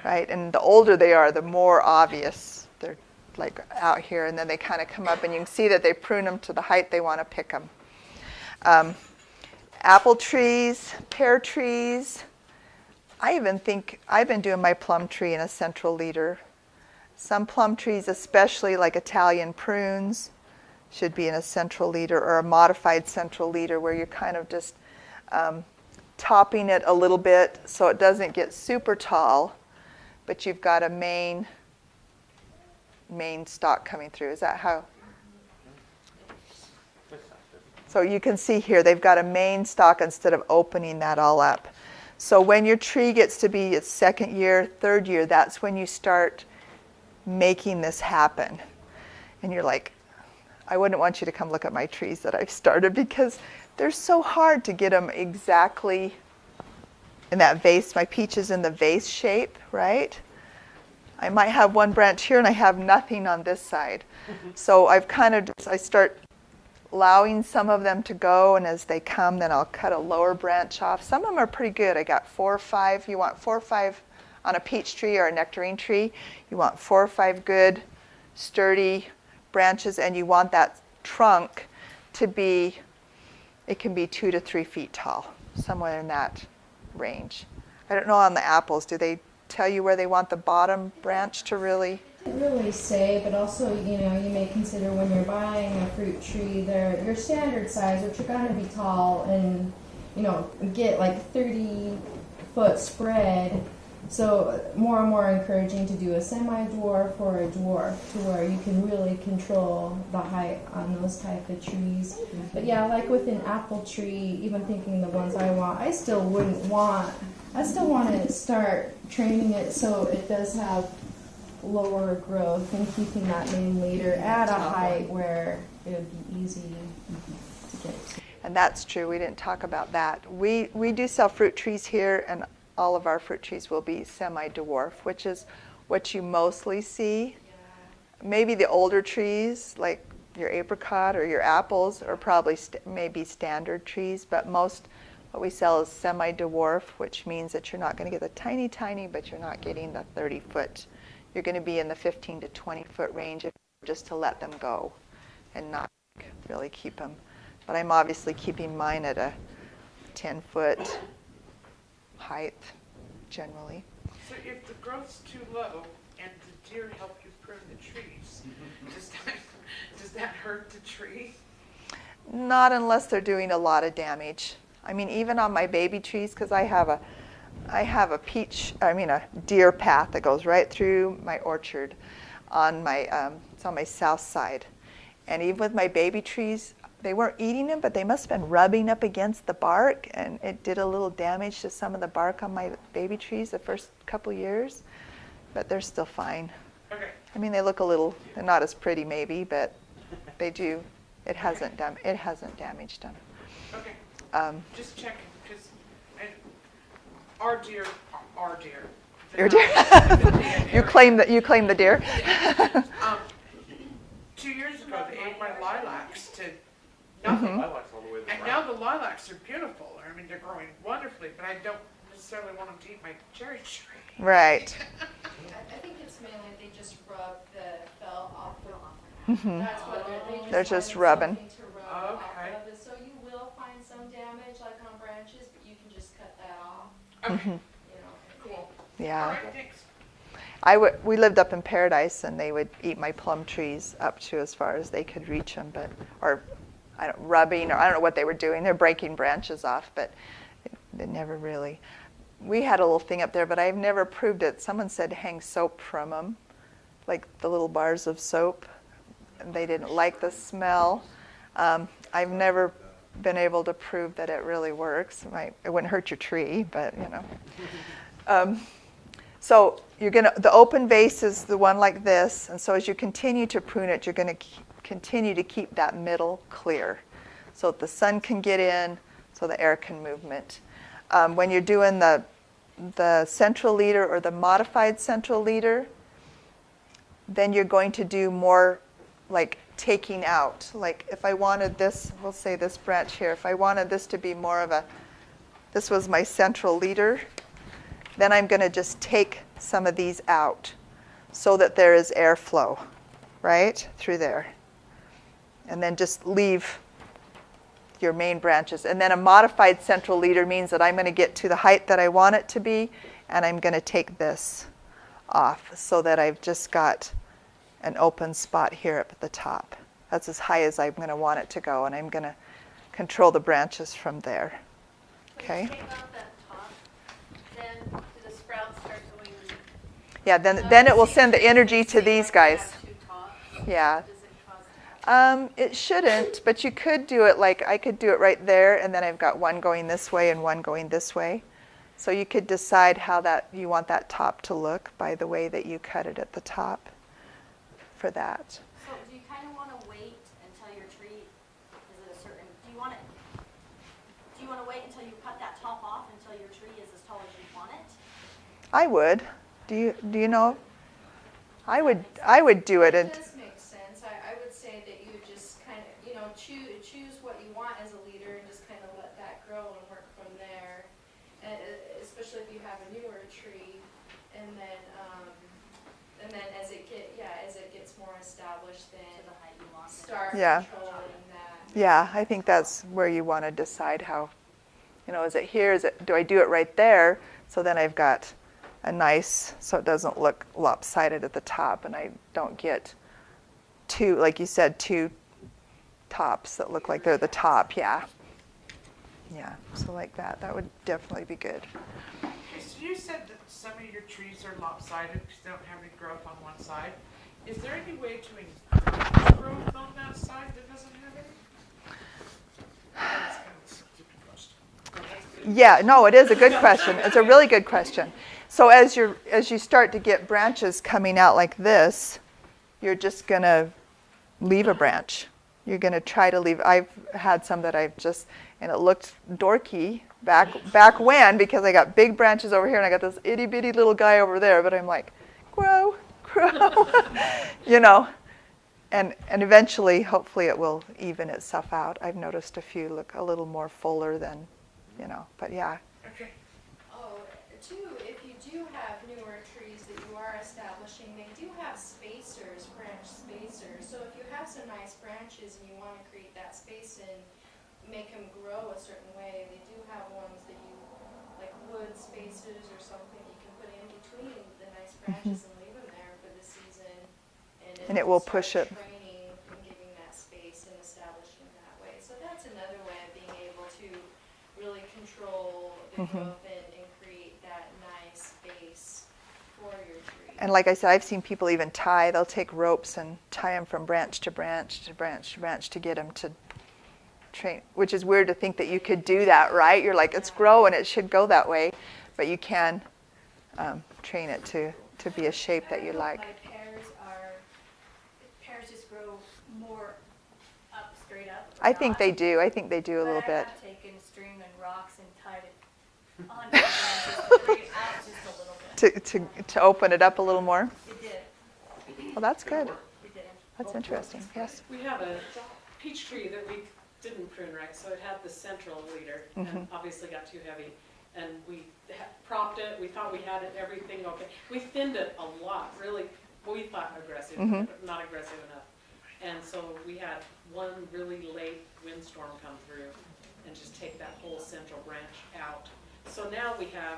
right? And the older they are, the more obvious. They're like out here, and then they kind of come up, and you can see that they prune them to the height they want to pick them. Apple trees, pear trees. I even think I've been doing my plum tree in a central leader. Some plum trees, especially like Italian prunes, should be in a central leader or a modified central leader where you're kind of just topping it a little bit so it doesn't get super tall, but you've got a main stalk coming through. Is that how? So you can see here they've got a main stalk instead of opening that all up. So when your tree gets to be its 2nd year, 3rd year, that's when you start making this happen. And you're like, I wouldn't want you to come look at my trees that I've started because they're so hard to get them exactly in that vase. My peach is in the vase shape, right? I might have one branch here and I have nothing on this side. So I've kind of, I start allowing some of them to go, and as they come, then I'll cut a lower branch off. Some of them are pretty good. I got 4 or 5. You want 4 or 5 on a peach tree or a nectarine tree. You want 4 or 5 good, sturdy branches, and you want that trunk to be, it can be 2 to 3 feet tall, somewhere in that range. I don't know on the apples, do they tell you where they want the bottom branch to really? I can't really say, but also, you may consider when you're buying a fruit tree, they're your standard size, which are going to be tall and, get like 30-foot spread. So more and more encouraging to do a semi-dwarf or a dwarf to where you can really control the height on those type of trees. But yeah, like with an apple tree, even thinking the ones I want, I still want to start training it so it does have lower growth and keeping that main leader at a height where it would be easy to get to. And that's true. We didn't talk about that. We do sell fruit trees here, and all of our fruit trees will be semi-dwarf, which is what you mostly see. Maybe the older trees, like your apricot or your apples, are probably maybe standard trees, but most what we sell is semi-dwarf, which means that you're not going to get the tiny, but you're not getting the 30-foot. You're going to be in the 15 to 20-foot range if just to let them go and not really keep them. But I'm obviously keeping mine at a 10-foot height, generally. So if the growth's too low and the deer help you prune the trees, does that hurt the tree? Not unless they're doing a lot of damage. I mean, even on my baby trees, because I have a deer path that goes right through my orchard on my, it's on my south side. And even with my baby trees, they weren't eating them, but they must have been rubbing up against the bark, and it did a little damage to some of the bark on my baby trees the first couple years, but they're still fine. Okay. I mean, they look a little, they're not as pretty maybe, but they do, it hasn't damaged them. Okay. Just checking, because our deer. Your deer. You claim the deer. 2 years ago, they ate my lilacs to nothing. Lilacs all the way to the And now the lilacs are beautiful. I mean, they're growing wonderfully, but I don't necessarily want them to eat my cherry tree. Right. I think it's mainly they just rub the felt off. Mm-hmm. That's what They're just rubbing. something to rub Okay. off of it. So you will find some damage like on branches, but you can just cut that off. Okay, Mm-hmm. You know. cool. All Yeah. right, thanks. We lived up in Paradise, and they would eat my plum trees up to as far as they could reach them, rubbing, or I don't know what they were doing. They're breaking branches off, but they never really. We had a little thing up there, but I've never proved it. Someone said hang soap from them, like the little bars of soap. And they didn't like the smell. I've never been able to prove that it really works. It wouldn't hurt your tree, but you know. So the open vase is the one like this, and so as you continue to prune it, you're going to continue to keep that middle clear, so that the sun can get in, so the air can movement. When you're doing the central leader or the modified central leader, then you're going to do more like taking out. Like if I wanted this, we'll say this branch here, if I wanted this to be more of this was my central leader, then I'm going to just take some of these out so that there is airflow, right, through there. And then just leave your main branches. And then a modified central leader means that I'm going to get to the height that I want it to be, and I'm going to take this off so that I've just got an open spot here up at the top. That's as high as I'm going to want it to go, and I'm going to control the branches from there. Okay? Take off that top, then do the sprouts start going? Yeah, then it will send the energy to these guys. Yeah. Does it cause? It shouldn't, but you could do it like I could do it right there, and then I've got one going this way and one going this way. So you could decide how you want that top to look by the way that you cut it at the top for that. So do you kind of want to wait until your tree is at a certain, do you want to wait until you cut that top off until your tree is as tall as you want it? I would. Do you know? I would do it. It does make sense. I would say that you would just kind of, choose what you want as a leader and just kind of let that grow and work from there. And especially if you have a newer tree, and then as it gets more established, then To the height you want it. start Yeah. controlling that. Yeah, I think that's where you want to decide how, is it here? Do I do it right there? So then I've got a nice, so it doesn't look lopsided at the top, and I don't get two, like you said, two tops that look like they're the top. Yeah. Yeah, so like that. That would definitely be good. Okay, so you said that some of your trees are lopsided because they don't have any growth on one side. Is there any way to increase growth on that side that doesn't have any? That's kind of a stupid question. Yeah, no, it is a good question. It's a really good question. So as you start to get branches coming out like this, you're just going to leave a branch. you're going to try to leave. I've had some that I've just, and it looked dorky back when, because I got big branches over here and I got this itty bitty little guy over there, but I'm like, grow, you know. And eventually, hopefully it will even itself out. I've noticed a few look a little more fuller than, you know, but yeah. Okay. Oh, too, if you do have newer trees that you are establishing, they do have spacers, branch spacers. So if you have some nice branches and you want to create that space and make them grow a certain way, they do have ones that you, like wood spacers or something, you can put in between the nice branches and leave them there for the season. And it will push it. Training and giving that space and establishing that way. So that's another way of being able to really control the growth and create that nice space for your tree. And like I said, I've seen people even tie. They'll take ropes and tie them from branch to branch to branch to branch to get them to train, which is weird to think that you could do that, right? You're like, it's grow and it should go that way, but you can train it to be a shape that you like. Pears just grow more up, straight up. I think they do. I think they do a little bit. I have taken string and rocks and tied it on the branches to create out just a little bit. To open it up a little more. It did. Well, that's good. It did. That's interesting. Yes. We have a peach tree that we didn't prune right, so it had the central leader and obviously got too heavy. And we propped it. We thought we had it, everything okay. We thinned it a lot, really. We thought aggressive, but not aggressive enough. And so we had one really late windstorm come through and just take that whole central branch out. So now we have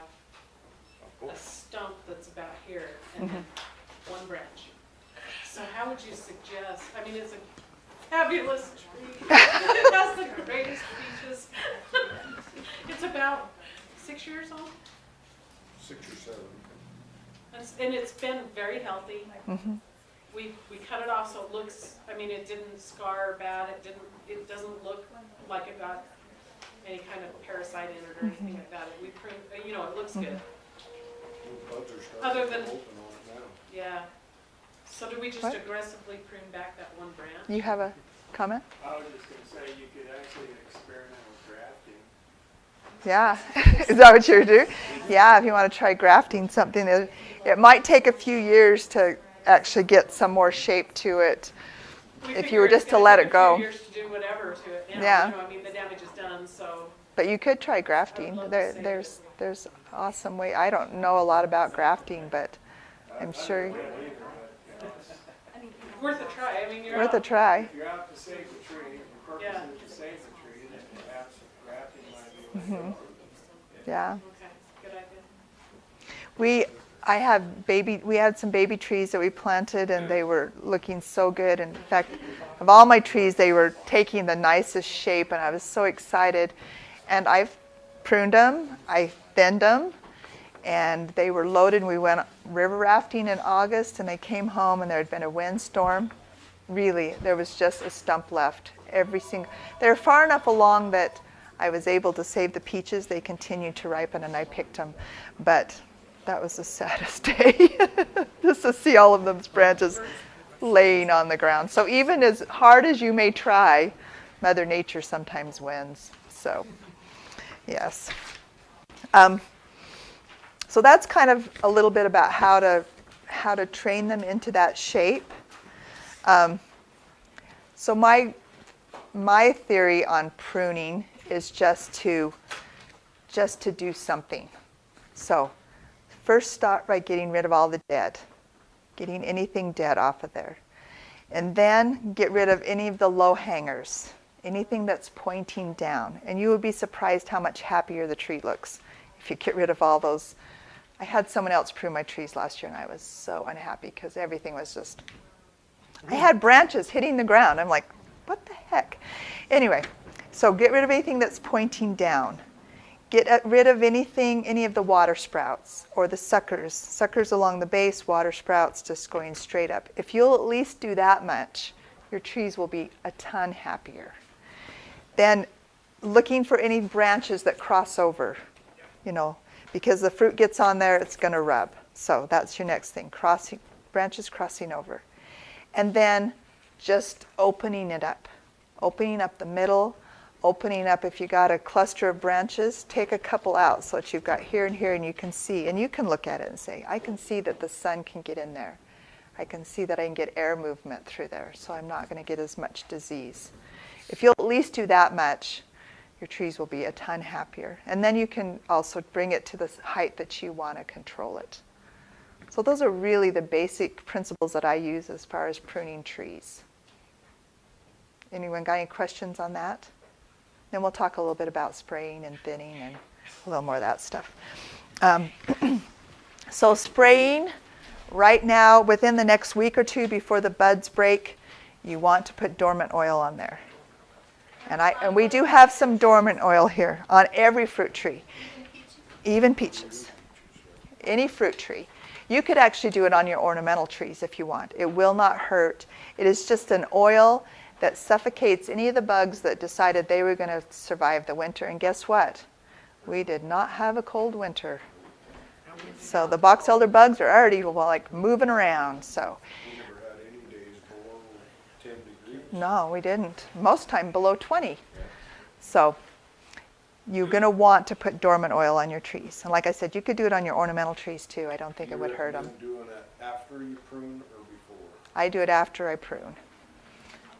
a stump that's about here and then one branch. So how would you suggest, I mean, it's a fabulous tree. It has the greatest peaches. It's about 6 years old. 6 or 7. And it's been very healthy. We cut it off so it looks, I mean, it didn't scar bad. It doesn't look like it got any kind of parasite in it or anything like that. We pruned, you know, it looks good. Other than, yeah. So do we just aggressively prune back that one branch? You have a comment? I was just going to say you could actually experiment with grafting. Yeah. Is that what you're doing? Yeah, if you want to try grafting something, it might take a few years to actually get some more shape to it if you were just to let it go. Years to do whatever to it. Yeah. You know, I mean, the damage is done, so. But you could try grafting. There's awesome way. I don't know a lot about grafting, but I'm sure Worth a try. I mean, you're worth a out. try. If you're out to save the tree, the purpose is to save the tree, then perhaps grafting might be a way to go. Yeah. Okay, good idea. We had some baby trees that we planted and they were looking so good. In fact, of all my trees, they were taking the nicest shape and I was so excited. And I've pruned them, I thinned them, and they were loaded. We went river rafting in August and they came home and there had been a windstorm. Really, there was just a stump left. They're far enough along that I was able to save the peaches. They continued to ripen and I picked them. But that was the saddest day, just to see all of those branches laying on the ground. So even as hard as you may try, Mother Nature sometimes wins. So, yes. So that's kind of a little bit about how to train them into that shape. So my theory on pruning is just to do something. So first start by getting rid of all the dead, getting anything dead off of there. And then get rid of any of the low hangers, anything that's pointing down. And you would be surprised how much happier the tree looks if you get rid of all those. I had someone else prune my trees last year and I was so unhappy because everything was just, I had branches hitting the ground. I'm like, what the heck? Anyway, so get rid of anything that's pointing down. Get rid of any of the water sprouts or the suckers along the base, water sprouts just going straight up. If you'll at least do that much, your trees will be a ton happier. Then looking for any branches that cross over, because the fruit gets on there, it's going to rub. So that's your next thing, branches crossing over. And then just opening it up. opening up the middle, opening up. If you got a cluster of branches, take a couple out so that you've got here and here, and you can see, and you can look at it and say, I can see that the sun can get in there. I can see that I can get air movement through there, so I'm not going to get as much disease. If you'll at least do that much, your trees will be a ton happier. And then you can also bring it to the height that you want to control it. So those are really the basic principles that I use as far as pruning trees. Anyone got any questions on that? Then we'll talk a little bit about spraying and thinning and a little more of that stuff. So spraying, right now, within the next week or two before the buds break, you want to put dormant oil on there. And we do have some dormant oil here on every fruit tree, even peaches, any fruit tree. You could actually do it on your ornamental trees if you want. It will not hurt. It is just an oil that suffocates any of the bugs that decided they were going to survive the winter. And guess what? We did not have a cold winter. So the box elder bugs are already like moving around. So. We never had any days below 10 degrees. No, we didn't. Most time below 20. So you're going to want to put dormant oil on your trees. And like I said, you could do it on your ornamental trees too. I don't think it would hurt them. Doing it after you prune or before? I do it after I prune.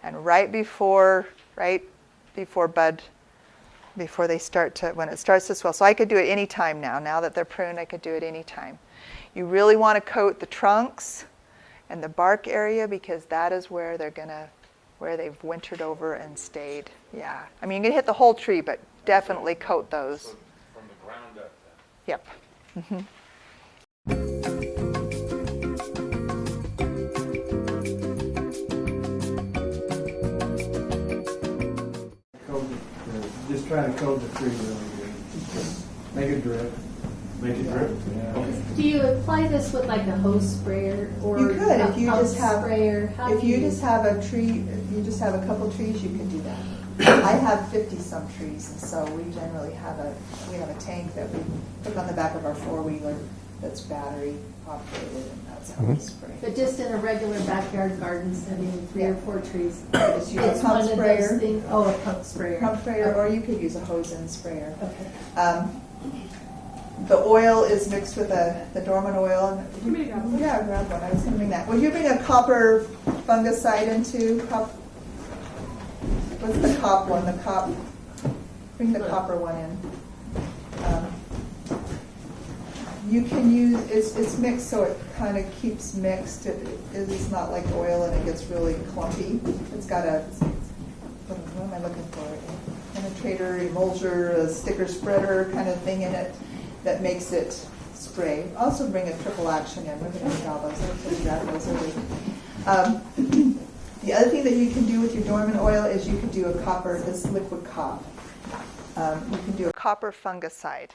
And right before bud, before they start to, when it starts to swell. So I could do it any time now. Now that they're pruned, I could do it any time. You really want to coat the trunks and the bark area because that is where where they've wintered over and stayed. Yeah. I mean, you can hit the whole tree, but definitely coat those. So from the ground up then? Yep. Mm-hmm. Just try to coat the tree really good. Just make it drip. Make it drip? Yeah. Do you apply this with like a hose sprayer or You could, a if you pump just have- sprayer? How If do you just have a tree, if you just have a couple trees, you can do that. I have 50 some trees, and so we generally have a tank that we put on the back of our four-wheeler that's battery operated, and that's how we spray. But just in a regular backyard garden setting, 3 or 4 trees. Just use a It's pump one of sprayer. those things. Oh, a pump sprayer. Pump sprayer, or you could use a hose-in sprayer. Okay. The oil is mixed with the dormant oil. grab Yeah, grab one. I was going to bring that. Will you bring a copper fungicide into? What's the cop one? Bring the copper one in. You can use, it's mixed so it kind of keeps mixed. It's not like oil and it gets really clumpy. It's got what am I looking for? A penetrator, emulger, a sticker spreader kind of thing in it that makes it spray. Also bring a triple action in. We're going to grab those. I'm going to grab those early. The other thing that you can do with your dormant oil is you can do this liquid cop. You can do a copper fungicide,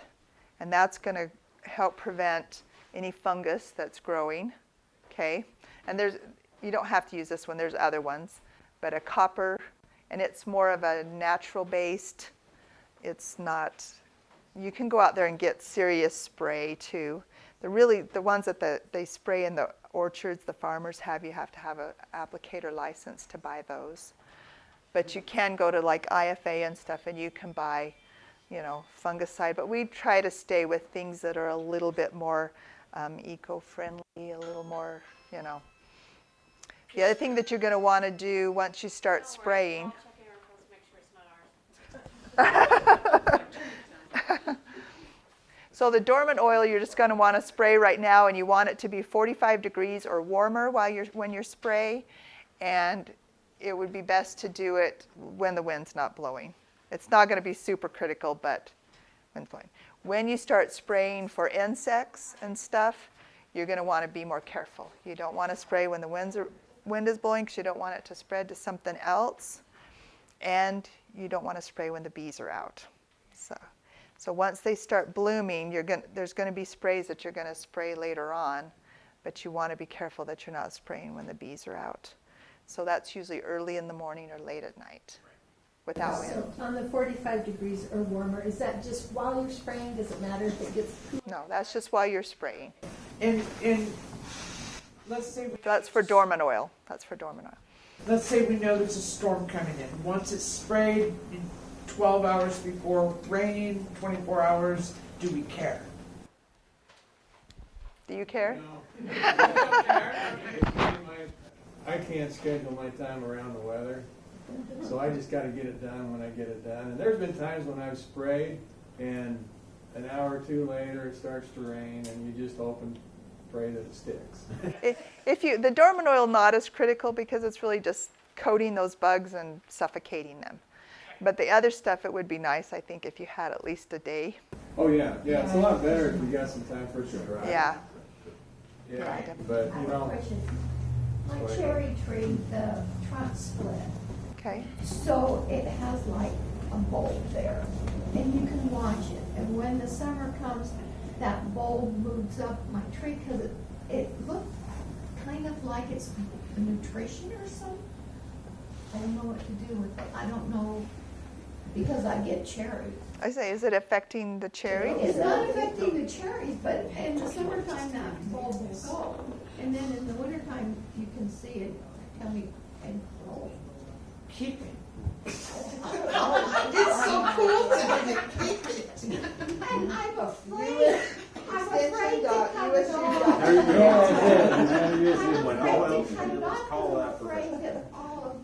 and that's going to help prevent any fungus that's growing. Okay, and you don't have to use this one. There's other ones, but a copper, and it's more of a natural based. It's not. You can go out there and get serious spray too. The ones that they spray in the orchards, the farmers have to have an applicator license to buy those. But you can go to like IFA and stuff, and you can buy, fungicide. But we try to stay with things that are a little bit more eco-friendly, a little more, The other thing that you're going to want to do once you start spraying. So the dormant oil you're just going to want to spray right now, and you want it to be 45 degrees or warmer when you spray, and it would be best to do it when the wind's not blowing. It's not going to be super critical, but wind's blowing. When you start spraying for insects and stuff, you're going to want to be more careful. You don't want to spray when the wind is blowing because you don't want it to spread to something else, and you don't want to spray when the bees are out. So once they start blooming, there's going to be sprays that you're going to spray later on, but you want to be careful that you're not spraying when the bees are out. So that's usually early in the morning or late at night without wind. So on the 45 degrees or warmer, is that just while you're spraying? Does it matter if it gets cool? No, that's just while you're spraying. In let's say That's for dormant oil. That's for dormant oil. let's say we know there's a storm coming in. Once it's sprayed, in 12 hours before rain, 24 hours, do we care? Do you care? No. You don't care? Okay. I can't schedule my time around the weather, so I just got to get it done when I get it done. And there's been times when I've sprayed, and an hour or two later it starts to rain, and you just hope and pray that it sticks. The dormant oil not as critical because it's really just coating those bugs and suffocating them. But the other stuff, it would be nice, I think, if you had at least a day. Oh yeah, it's a lot better if you got some time for it to dry. Yeah. Yeah, but I you have a know. question. My cherry tree, the trunk split. Okay. So it has like a bulb there, and you can watch it. And when the summer comes, that bulb moves up my tree because it looked kind of like it's nutrition or something. I don't know what to do with it. I don't know, because I get cherries. I say, is it affecting the cherry? It's not affecting the cherries, but in the summertime that bulb will go. And then in the wintertime, you can see it coming and grow. Keep it. It's so cool to keep it. And I'm afraid to cut it off. There you go. I'm afraid to cut it off, because I'm afraid that all of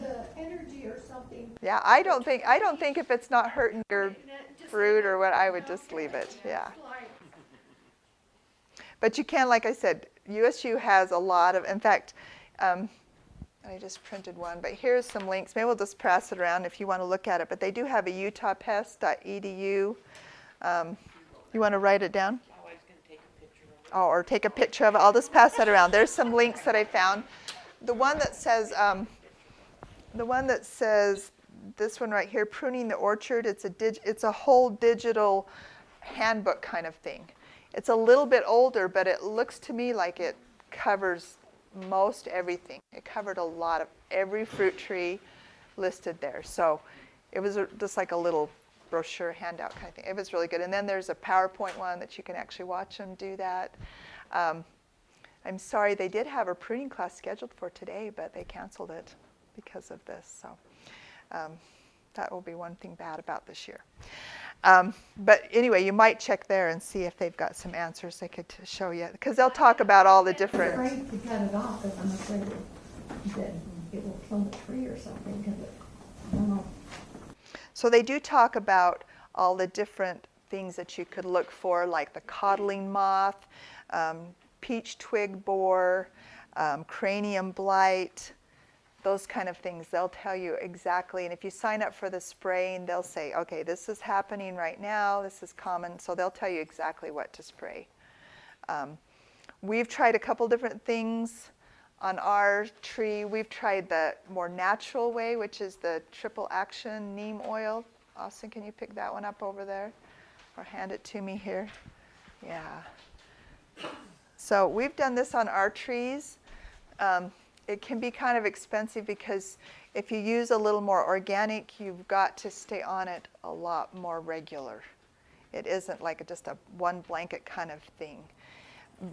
the energy or something. Yeah, I don't think if it's not hurting your fruit or what, I would just leave it. Yeah. But you can, like I said, USU has a lot of, in fact, I just printed one, but here's some links. Maybe we'll just pass it around if you want to look at it. But they do have a utahpest.edu. You want to write it down? Oh, I was going to take a picture of it. Oh, or take a picture of it. I'll just pass that around. There's some links that I found. The one that says this one right here, Pruning the Orchard. It's a whole digital handbook kind of thing. It's a little bit older, but it looks to me like it covers most everything. It covered a lot of every fruit tree listed there. So it was just like a little brochure handout kind of thing. It was really good. And then there's a PowerPoint one that you can actually watch them do that. I'm sorry, they did have a pruning class scheduled for today, but they canceled it because of this. So that will be one thing bad about this year. But anyway, you might check there and see if they've got some answers they could show you, because they'll talk about all the different. I'm afraid to cut it off because I'm afraid that it will kill the tree or something. Because I don't know. So they do talk about all the different things that you could look for, like the codling moth, peach twig borer, cranium blight, those kind of things. They'll tell you exactly. And if you sign up for the spraying, they'll say, okay, this is happening right now. This is common. So they'll tell you exactly what to spray. We've tried a couple different things on our tree. We've tried the more natural way, which is the triple action neem oil. Austin, can you pick that one up over there? Or hand it to me here? Yeah. So we've done this on our trees. It can be kind of expensive because if you use a little more organic, you've got to stay on it a lot more regular. It isn't like just a one blanket kind of thing.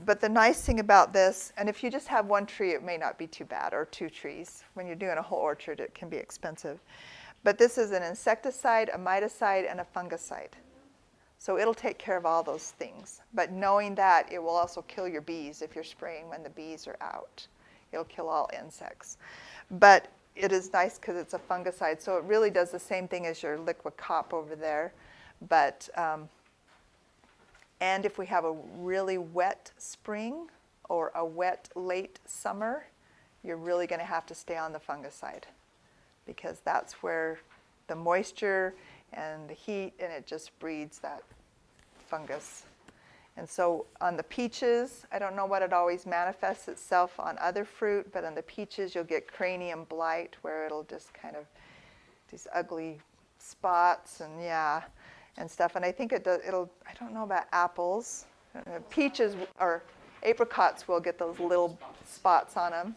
But the nice thing about this, and if you just have one tree, it may not be too bad, or two trees. When you're doing a whole orchard, it can be expensive. But this is an insecticide, a miticide, and a fungicide. So it'll take care of all those things. But knowing that, it will also kill your bees if you're spraying when the bees are out. It'll kill all insects. But it is nice because it's a fungicide, so it really does the same thing as your liquid cop over there. But and if we have a really wet spring or a wet late summer, you're really going to have to stay on the fungicide, because that's where the moisture and the heat, and it just breeds that fungus. And so on the peaches, I don't know what it always manifests itself on other fruit, but on the peaches you'll get cranium blight, where it'll just kind of, these ugly spots and stuff. And I think it'll, I don't know about apples. Peaches or apricots will get those little spots on them.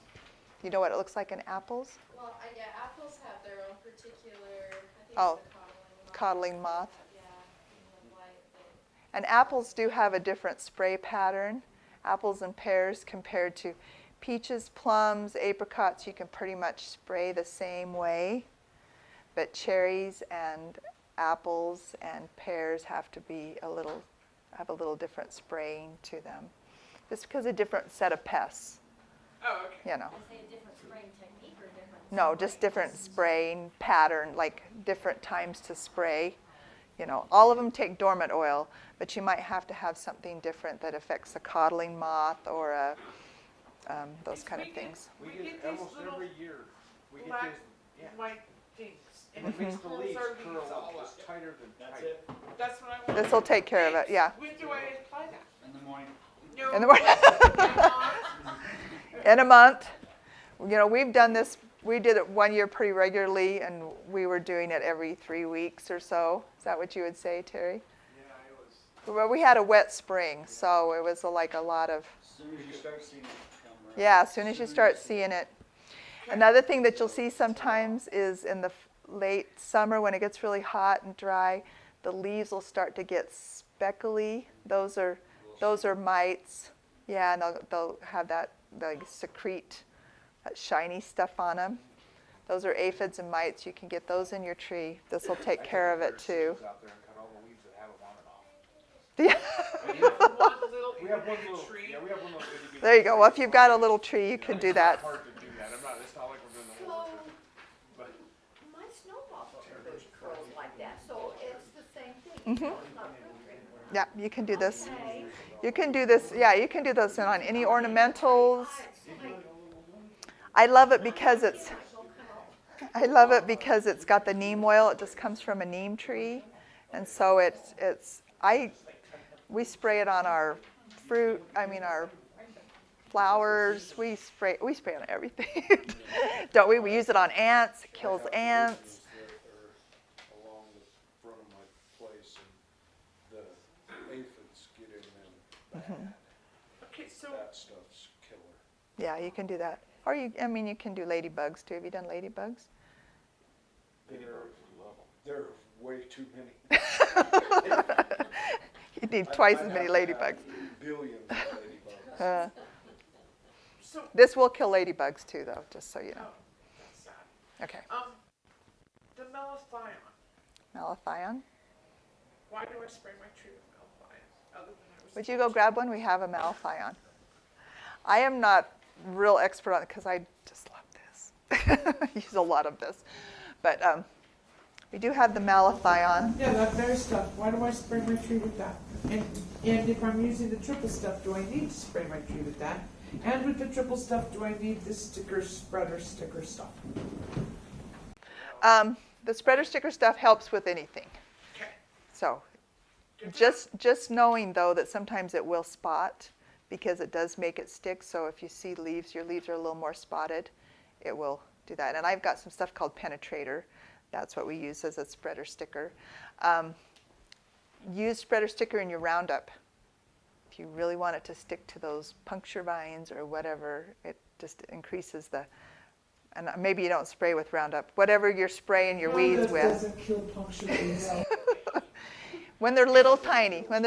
You know what it looks like in apples? Well, yeah, apples have their own particular, I think Oh, it's the coddling moth. Yeah, and the white, And apples do have a different spray pattern, apples and pears compared to Peaches, plums, apricots, you can pretty much spray the same way. But cherries and apples and pears have to be have a little different spraying to them. Just because a different set of pests, Oh, okay. you know. Say a different spraying technique or different? No, just different spraying pattern, like different times to spray. You know, all of them take dormant oil, but you might have to have something different that affects the codling moth or those kind of things. We We get get these almost little every year, we get black, these, yeah. white things. And it makes the those leaves are curl leaves all almost up. tighter than That's tight. it, That's what I want. This will take care of it, yeah. When do I apply that? in the morning. No. In the morning. In a month. You know, we've done this, we did it 1 year pretty regularly, and we were doing it every 3 weeks or so. Is that what you would say, Terry? Yeah, it was. Well, we had a wet spring, so it was like a lot of, As soon as you start seeing it come around. yeah, as soon as you start seeing it. Another thing that you'll see sometimes is in the late summer when it gets really hot and dry, the leaves will start to get speckly. Those are mites. Yeah, and they'll have that, they secrete that shiny stuff on them. Those are aphids and mites. You can get those in your tree. This will take care of it too. Out there and cut all the leaves that have them on and off. Yeah. One little We have one itty little, tree. yeah, we have one little itty bitty. There you go. Well, if you've got a little tree, you can do that. It's hard to do that, it's not like we're doing the whole tree. But My snowballs curls like that, so it's the same thing. Mm-hmm. Yeah, you can do this. You can do this. Yeah, you can do this on any ornamentals. I love it because it's got the neem oil. It just comes from a neem tree, and so we spray it on our fruit. I mean our flowers. We spray on everything, don't we? We use it on ants. It kills ants. That are along the front of my place, and the aphids get in them bad. Okay, so That stuff's killer. Yeah, you can do that. Or you can do ladybugs too. Have you done ladybugs? There are way too many. You need twice as many ladybugs. Billions of ladybugs. so This will kill ladybugs too, though, just so you know. that's sad. Okay. The malathion. Malathion. Why do I spray my tree with malathion? Other than I was Would you go grab one? We have a malathion. I am not real expert on it because I just love this. I use a lot of this. But we do have the malathion. Yeah, that berry stuff. Why do I spray my tree with that? And if I'm using the triple stuff, do I need to spray my tree with that? And with the triple stuff, do I need the spreader sticker stuff? The spreader sticker stuff helps with anything. Okay. So just knowing, though, that sometimes it will spot because it does make it stick. So if you see leaves, your leaves are a little more spotted, it will do that. And I've got some stuff called penetrator. That's what we use as a spreader sticker. Use spreader sticker in your Roundup. If you really want it to stick to those puncture vines or whatever, it just increases the, and maybe you don't spray with Roundup, whatever you're spraying your weeds with. Doesn't kill puncture weeds. When they're little tiny, Yeah, when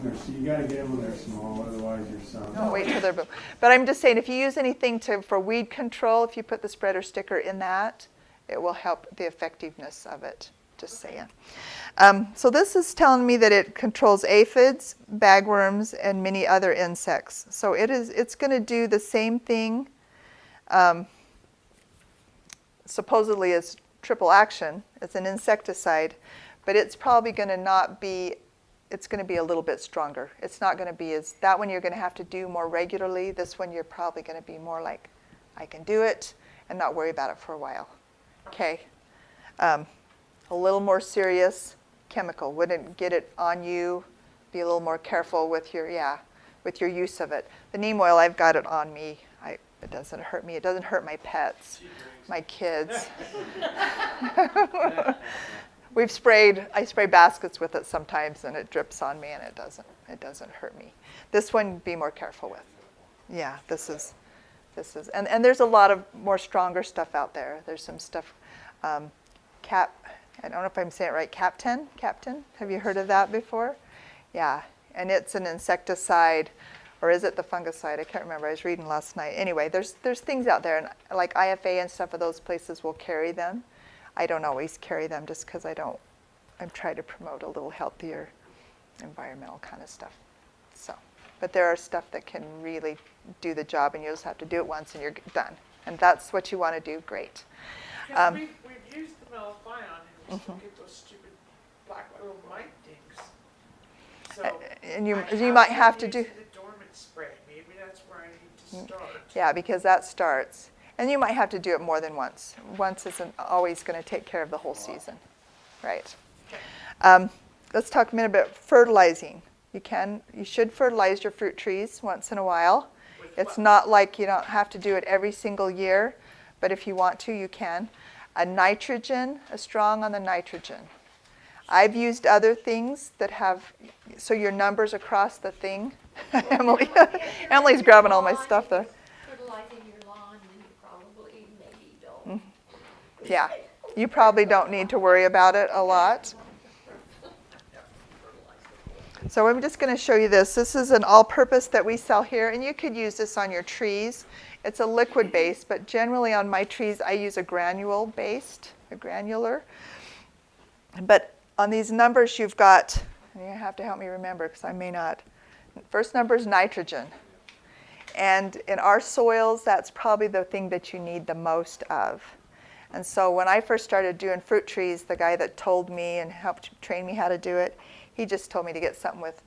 they're, so you gotta get them when they're small, otherwise you're sunk. Don't wait till they're boom. But I'm just saying, if you use anything for weed control, if you put the spreader sticker in that, it will help the effectiveness of it. Just saying. So this is telling me that it controls aphids, bagworms, and many other insects. So it's going to do the same thing. Supposedly it's triple action. It's an insecticide, but it's probably going to not be. It's going to be a little bit stronger. It's not going to be as, that one you're going to have to do more regularly. This one you're probably going to be more like, I can do it and not worry about it for a while. Okay. A little more serious chemical. Wouldn't get it on you. Be a little more careful with your use of it. The neem oil, I've got it on me. It doesn't hurt me. It doesn't hurt my pets, my kids. I spray baskets with it sometimes, and it drips on me, and it doesn't hurt me. This one, be more careful with. Yeah, this is, and there's a lot of more stronger stuff out there. There's some stuff, I don't know if I'm saying it right, Captain? Have you heard of that before? Yeah, and it's an insecticide or is it the fungicide? I can't remember. I was reading last night. Anyway, there's things out there, and like IFA and stuff of those places will carry them. I don't always carry them just because I'm trying to promote a little healthier environmental kind of stuff. So, but there are stuff that can really do the job, and you just have to do it once and you're done. And that's what you want to do, great. Yeah, we've used the malathion and we still get those stupid black little mite dings. So And you might have to do. The dormant spray. Maybe that's where I need to start. Yeah, because that starts. And you might have to do it more than once. Once isn't always going to take care of the whole season. Right. Let's talk a minute about fertilizing. You should fertilize your fruit trees once in a while. It's not like you don't have to do it every single year, but if you want to, you can. A strong on the nitrogen. I've used other things that have, so your numbers across the thing. Emily's grabbing all my stuff there. Fertilizing your lawn, then you probably maybe don't. Yeah, you probably don't need to worry about it a lot. So I'm just going to show you this. This is an all-purpose that we sell here, and you could use this on your trees. It's a liquid base, but generally on my trees I use a granular. But on these numbers you've got, and you have to help me remember because I may not. First number is nitrogen. And in our soils, that's probably the thing that you need the most of. And so when I first started doing fruit trees, the guy that told me and helped train me how to do it, he just told me to get something with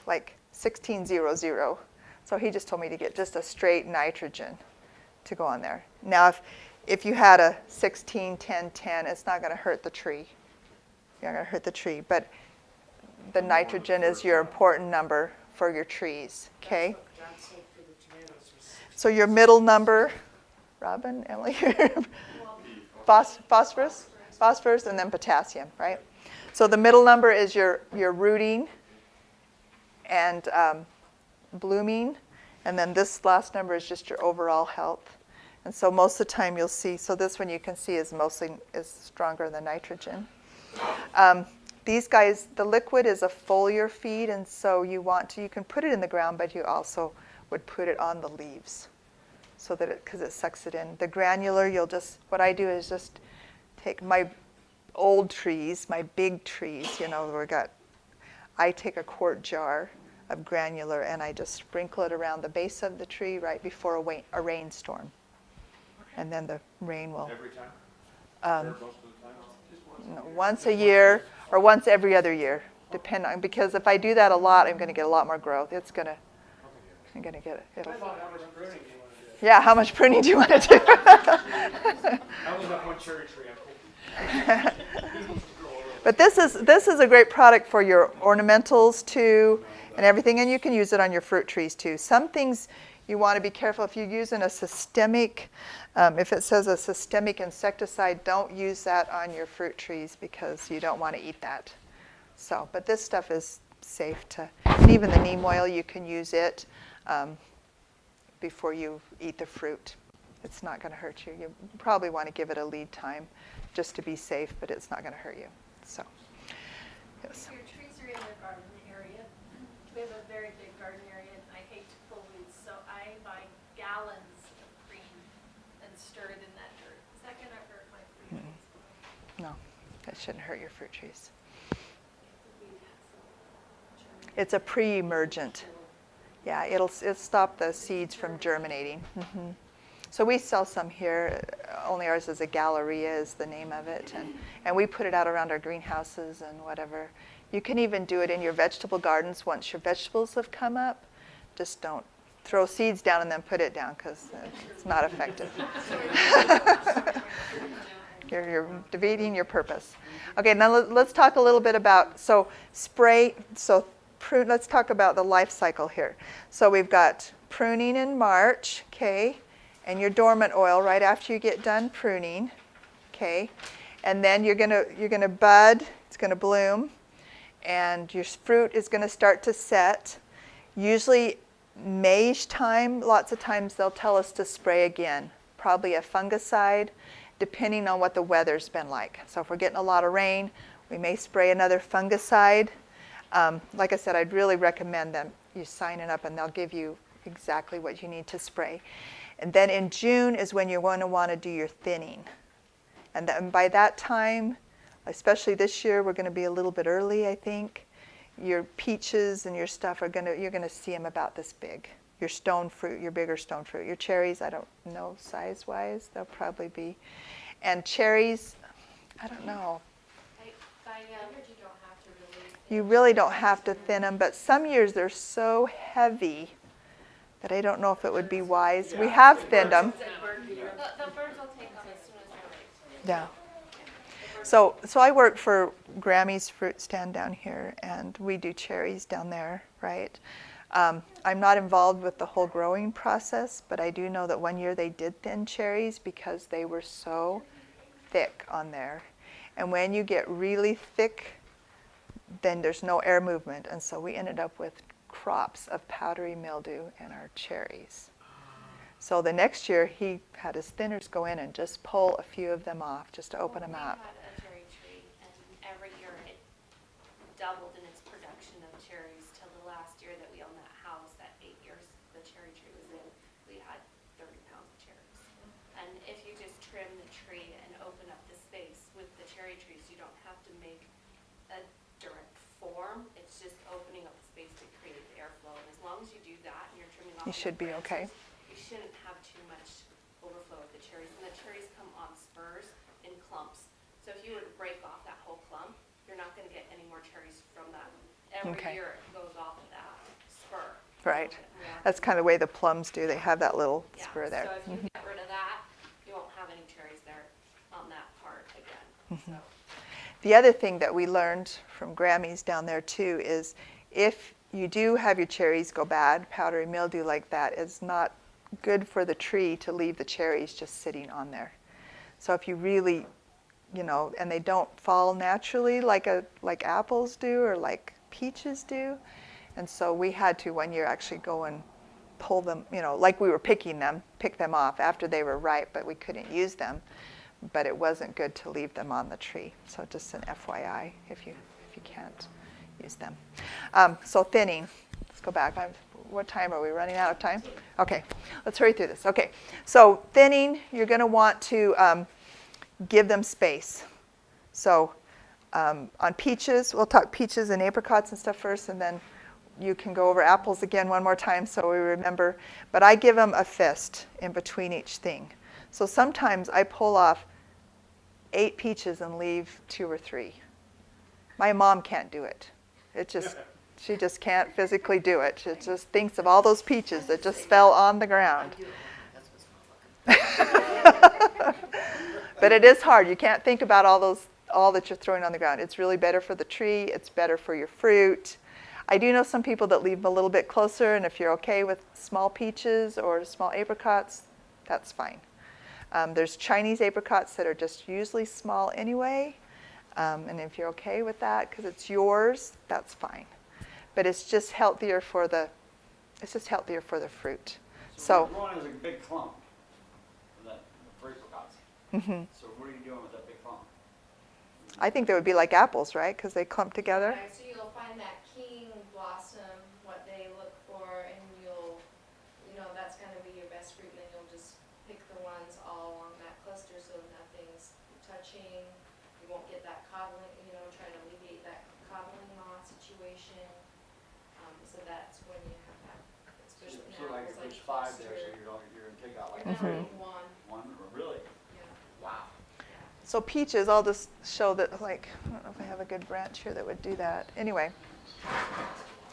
like 1600. So he just told me to get just a straight nitrogen to go on there. Now, if you had a 16, 10, 10, it's not going to hurt the tree. You're not going to hurt the tree. But the nitrogen is your important number for your trees, okay? So your middle number, Robin, Emily, phosphorus, and then potassium, right? So the middle number is your rooting and blooming, and then this last number is just your overall health. And so most of the time you'll see, so this one you can see is stronger than nitrogen. These guys, the liquid is a foliar feed, and so you can put it in the ground, but you also would put it on the leaves so that because it sucks it in. The granular, what I do is just take my old trees, my big trees, I take a quart jar of granular and I just sprinkle it around the base of the tree right before a rainstorm. And then the rain will. Every time? Once a year or once every other year, because if I do that a lot, I'm going to get a lot more growth. I'm going to get it. How much pruning do you want to do? Yeah, how much pruning do you want to do? I only have one cherry tree. But this is a great product for your ornamentals too, and everything, and you can use it on your fruit trees too. Some things you want to be careful if you're using a systemic. If it says a systemic insecticide, don't use that on your fruit trees because you don't want to eat that. So, but this stuff is safe and even the neem oil, you can use it before you eat the fruit. It's not going to hurt you. You probably want to give it a lead time just to be safe, but it's not going to hurt you. So, yes. Your trees are in the garden area. We have a very big garden area, and I hate to pull weeds, so I buy gallons of cream and stir it in that dirt. Is that going to hurt my fruit trees? No, that shouldn't hurt your fruit trees. It's a pre-emergent. Yeah, it'll stop the seeds from germinating. Mm-hmm. So we sell some here. Only ours is a Galleria is the name of it. And we put it out around our greenhouses and whatever. You can even do it in your vegetable gardens once your vegetables have come up. Just don't throw seeds down and then put it down because it's not effective. You're defeating your purpose. Okay, now let's talk a little bit about, let's talk about the life cycle here. So we've got pruning in March, okay? And your dormant oil right after you get done pruning, okay? And then you're gonna bud, it's gonna bloom, and your fruit is gonna start to set. Usually May-ish time, lots of times they'll tell us to spray again, probably a fungicide, depending on what the weather's been like. So if we're getting a lot of rain, we may spray another fungicide. Like I said, I'd really recommend them. you sign it up and they'll give you exactly what you need to spray. And then in June is when you're going to want to do your thinning. And then by that time, especially this year, we're going to be a little bit early, I think. Your peaches and your stuff you're going to see them about this big. Your stone fruit, your bigger stone fruit. Your cherries, I don't know size-wise, they'll probably be. And cherries, I don't know. You really don't have to thin them, but some years they're so heavy that I don't know if it would be wise. We have thinned them. The birds will take them as soon as they're ready. Yeah. So I work for Grammy's fruit stand down here, and we do cherries down there, right? I'm not involved with the whole growing process, but I do know that one year they did thin cherries because they were so thick on there. And when you get really thick, then there's no air movement, and so we ended up with crops of powdery mildew in our cherries. So the next year, he had his thinners go in and just pull a few of them off, just to open them up. We had a cherry tree, and every year it doubled in its production of cherries till the last year that we owned that house. That 8 years the cherry tree was in, we had 30 pounds of cherries. And if you just trim the tree and open up the space with the cherry trees, you don't have to make a direct form. It's just opening up the space to create the airflow. And as long as you do that and you're trimming off You should be okay. you shouldn't have too much overflow with the cherries. And the cherries come on spurs in clumps. So if you were to break off that whole clump, you're not going to get any more cherries from that. Every Okay. year it goes off of that spur. Right. Yeah. That's kind of the way the plums do. They have that little Yeah. spur there. So if you get rid of that, you won't have any cherries there on that part again. So. The other thing that we learned from Grammy's down there too is if you do have your cherries go bad, powdery mildew like that, it's not good for the tree to leave the cherries just sitting on there. So if you really, and they don't fall naturally like apples do or like peaches do. And so we had to one year actually go and pull them, like we were pick them off after they were ripe, but we couldn't use them. But it wasn't good to leave them on the tree. So just an FYI if you can't use them. So thinning, let's go back. What time are we running out of time? Okay, let's hurry through this. Okay, so thinning, you're going to want to give them space. So on peaches, we'll talk peaches and apricots and stuff first, and then you can go over apples again one more time so we remember. But I give them a fist in between each thing. So sometimes I pull off 8 peaches and leave 2 or 3. My mom can't do it. She just can't physically do it. She just thinks of all those peaches that just fell on the ground. But it is hard. You can't think about all that you're throwing on the ground. It's really better for the tree. It's better for your fruit. I do know some people that leave them a little bit closer, and if you're okay with small peaches or small apricots, that's fine. There's Chinese apricots that are just usually small anyway, and if you're okay with that because it's yours, that's fine. But it's just healthier for the fruit. So we're growing as a big clump for that for apricots. So what are you doing with that big clump? I think they would be like apples, right? Because they clump together. Right, so you'll find that king blossom, what they look for, and that's going to be your best fruit, and then you'll just pick the ones all along that cluster so nothing's touching. You won't get that coddling, trying to alleviate that coddling moth situation. So that's when you have that, especially So now, like it's if like there's 5 there, so you're going to take out like one. one, really? Yeah. Wow. So peaches, I'll just show that, I don't know if I have a good branch here that would do that. Anyway,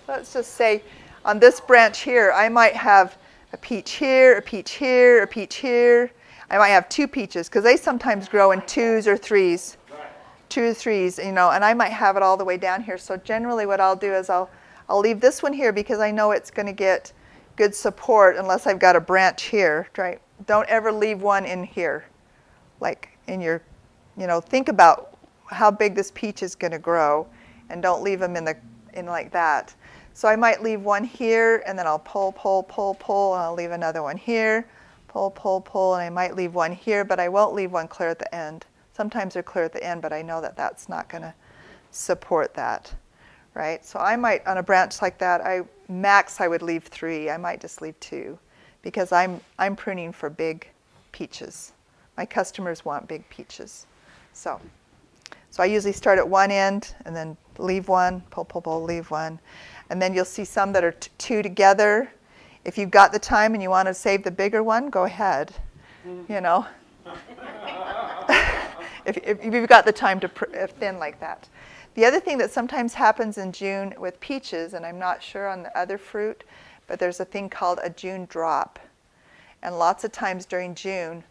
let's just say on this branch here, I might have a peach here, a peach here, a peach here. I might have 2 peaches because they sometimes grow in 2s or 3s. 2 or 3s, and I might have it all the way down here. So generally what I'll do is I'll leave this one here because I know it's going to get good support unless I've got a branch here, right? Don't ever leave one in here, like in your, think about how big this peach is going to grow, and don't leave them in like that. So I might leave one here, and then I'll pull, and I'll leave another one here, pull, and I might leave one here, but I won't leave one clear at the end. Sometimes they're clear at the end, but I know that that's not going to support that, right? So I might, on a branch like that, I would leave 3. I might just leave 2 because I'm pruning for big peaches. My customers want big peaches. So I usually start at one end and then leave one, pull, leave one. And then you'll see some that are 2 together. If you've got the time and you want to save the bigger one, go ahead. You know, if you've got the time to thin like that. The other thing that sometimes happens in June with peaches, and I'm not sure on the other fruit, but there's a thing called a June drop. And lots of times during June,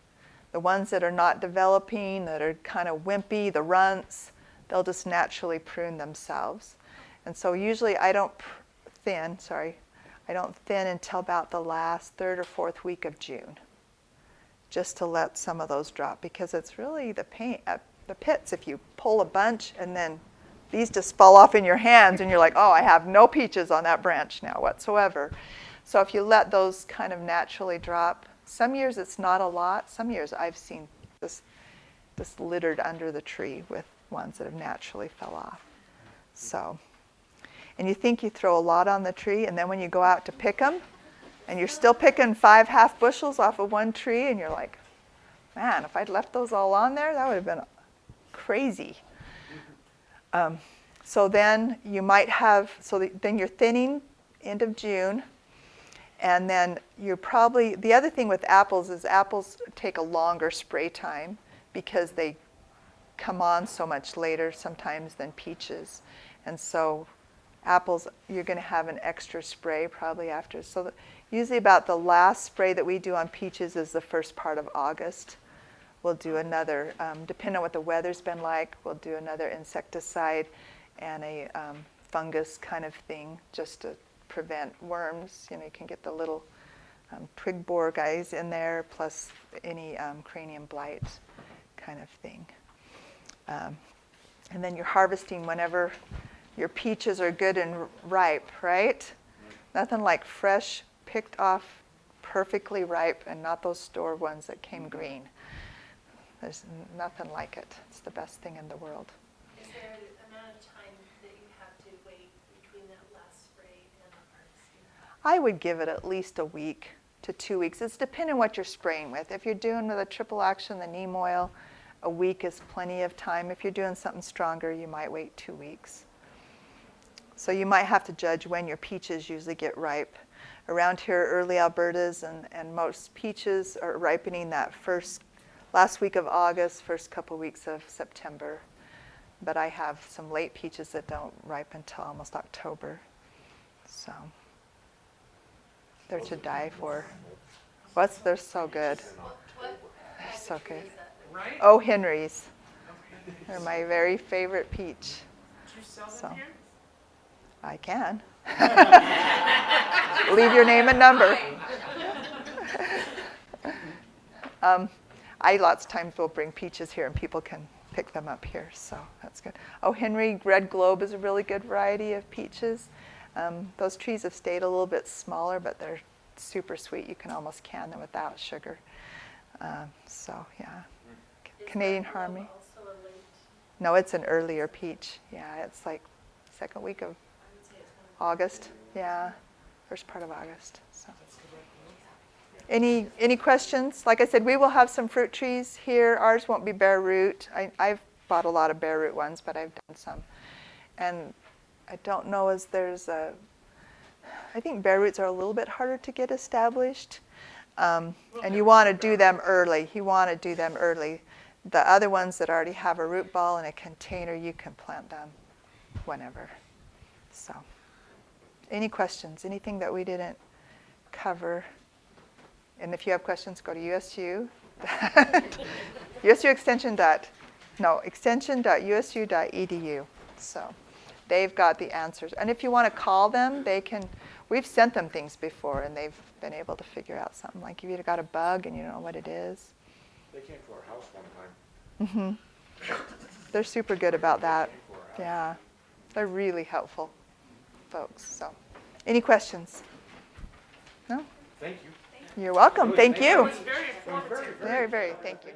the ones that are not developing, that are kind of wimpy, the runts, they'll just naturally prune themselves. And so usually I don't thin until about the last 3rd or 4th week of June, just to let some of those drop, because it's really the pits if you pull a bunch and then these just fall off in your hands and you're like, oh, I have no peaches on that branch now whatsoever. So if you let those kind of naturally drop, some years it's not a lot. Some years I've seen this littered under the tree with ones that have naturally fell off. So, and you think you throw a lot on the tree, and then when you go out to pick them, and you're still picking 5 half bushels off of one tree, and you're like, man, if I'd left those all on there, that would have been crazy. So then you might have, then you're thinning end of June, and then you're probably, the other thing with apples is apples take a longer spray time because they come on so much later sometimes than peaches. And so apples, you're going to have an extra spray probably after. So usually about the last spray that we do on peaches is the first part of August. We'll do another, depending on what the weather's been like, we'll do another insecticide and a fungus kind of thing just to prevent worms. You know, you can get the little twig borer guys in there, plus any cranium blight kind of thing. And then you're harvesting whenever your peaches are good and ripe, right? Nothing like fresh, picked off, perfectly ripe, and not those store ones that came green. There's nothing like it. It's the best thing in the world. Is there an amount of time that you have to wait between that last spray and the harvesting? I would give it at least a week to 2 weeks. It's depending on what you're spraying with. If you're doing with a triple action, the neem oil, a week is plenty of time. If you're doing something stronger, you might wait 2 weeks. So you might have to judge when your peaches usually get ripe. Around here, early Albertas and most peaches are ripening that last week of August, first couple weeks of September. But I have some late peaches that don't ripen until almost October. So they're to die for. They're so good. They're so good. Right? Oh, Henry's. They're my very favorite peach. Do you sell them here? I can. Leave your name and number. I lots of times will bring peaches here and people can pick them up here, so that's good. Oh, Henry Red Globe is a really good variety of peaches. Those trees have stayed a little bit smaller, but they're super sweet. You can almost can them without sugar. So yeah, Canadian Harmony. Also a late, No, it's an earlier peach. Yeah, it's like second week of August. Yeah, first part of August. So. Any questions? Like I said, we will have some fruit trees here. Ours won't be bare root. I've bought a lot of bare root ones, but I've done some. And I don't know as there's a, I think bare roots are a little bit harder to get established. And you want to do them early. The other ones that already have a root ball in a container, you can plant them whenever. So, any questions? Anything that we didn't cover? And if you have questions, go to USU. extension.usu.edu. So they've got the answers. And if you want to call them, they can. We've sent them things before, and they've been able to figure out something. Like if you've got a bug and you don't know what it is. They came to our house one time. They're super good about that. Yeah, they're really helpful folks. So, any questions? No? Thank you. You're welcome. Thank you. It was very informative. Very, very. Thank you.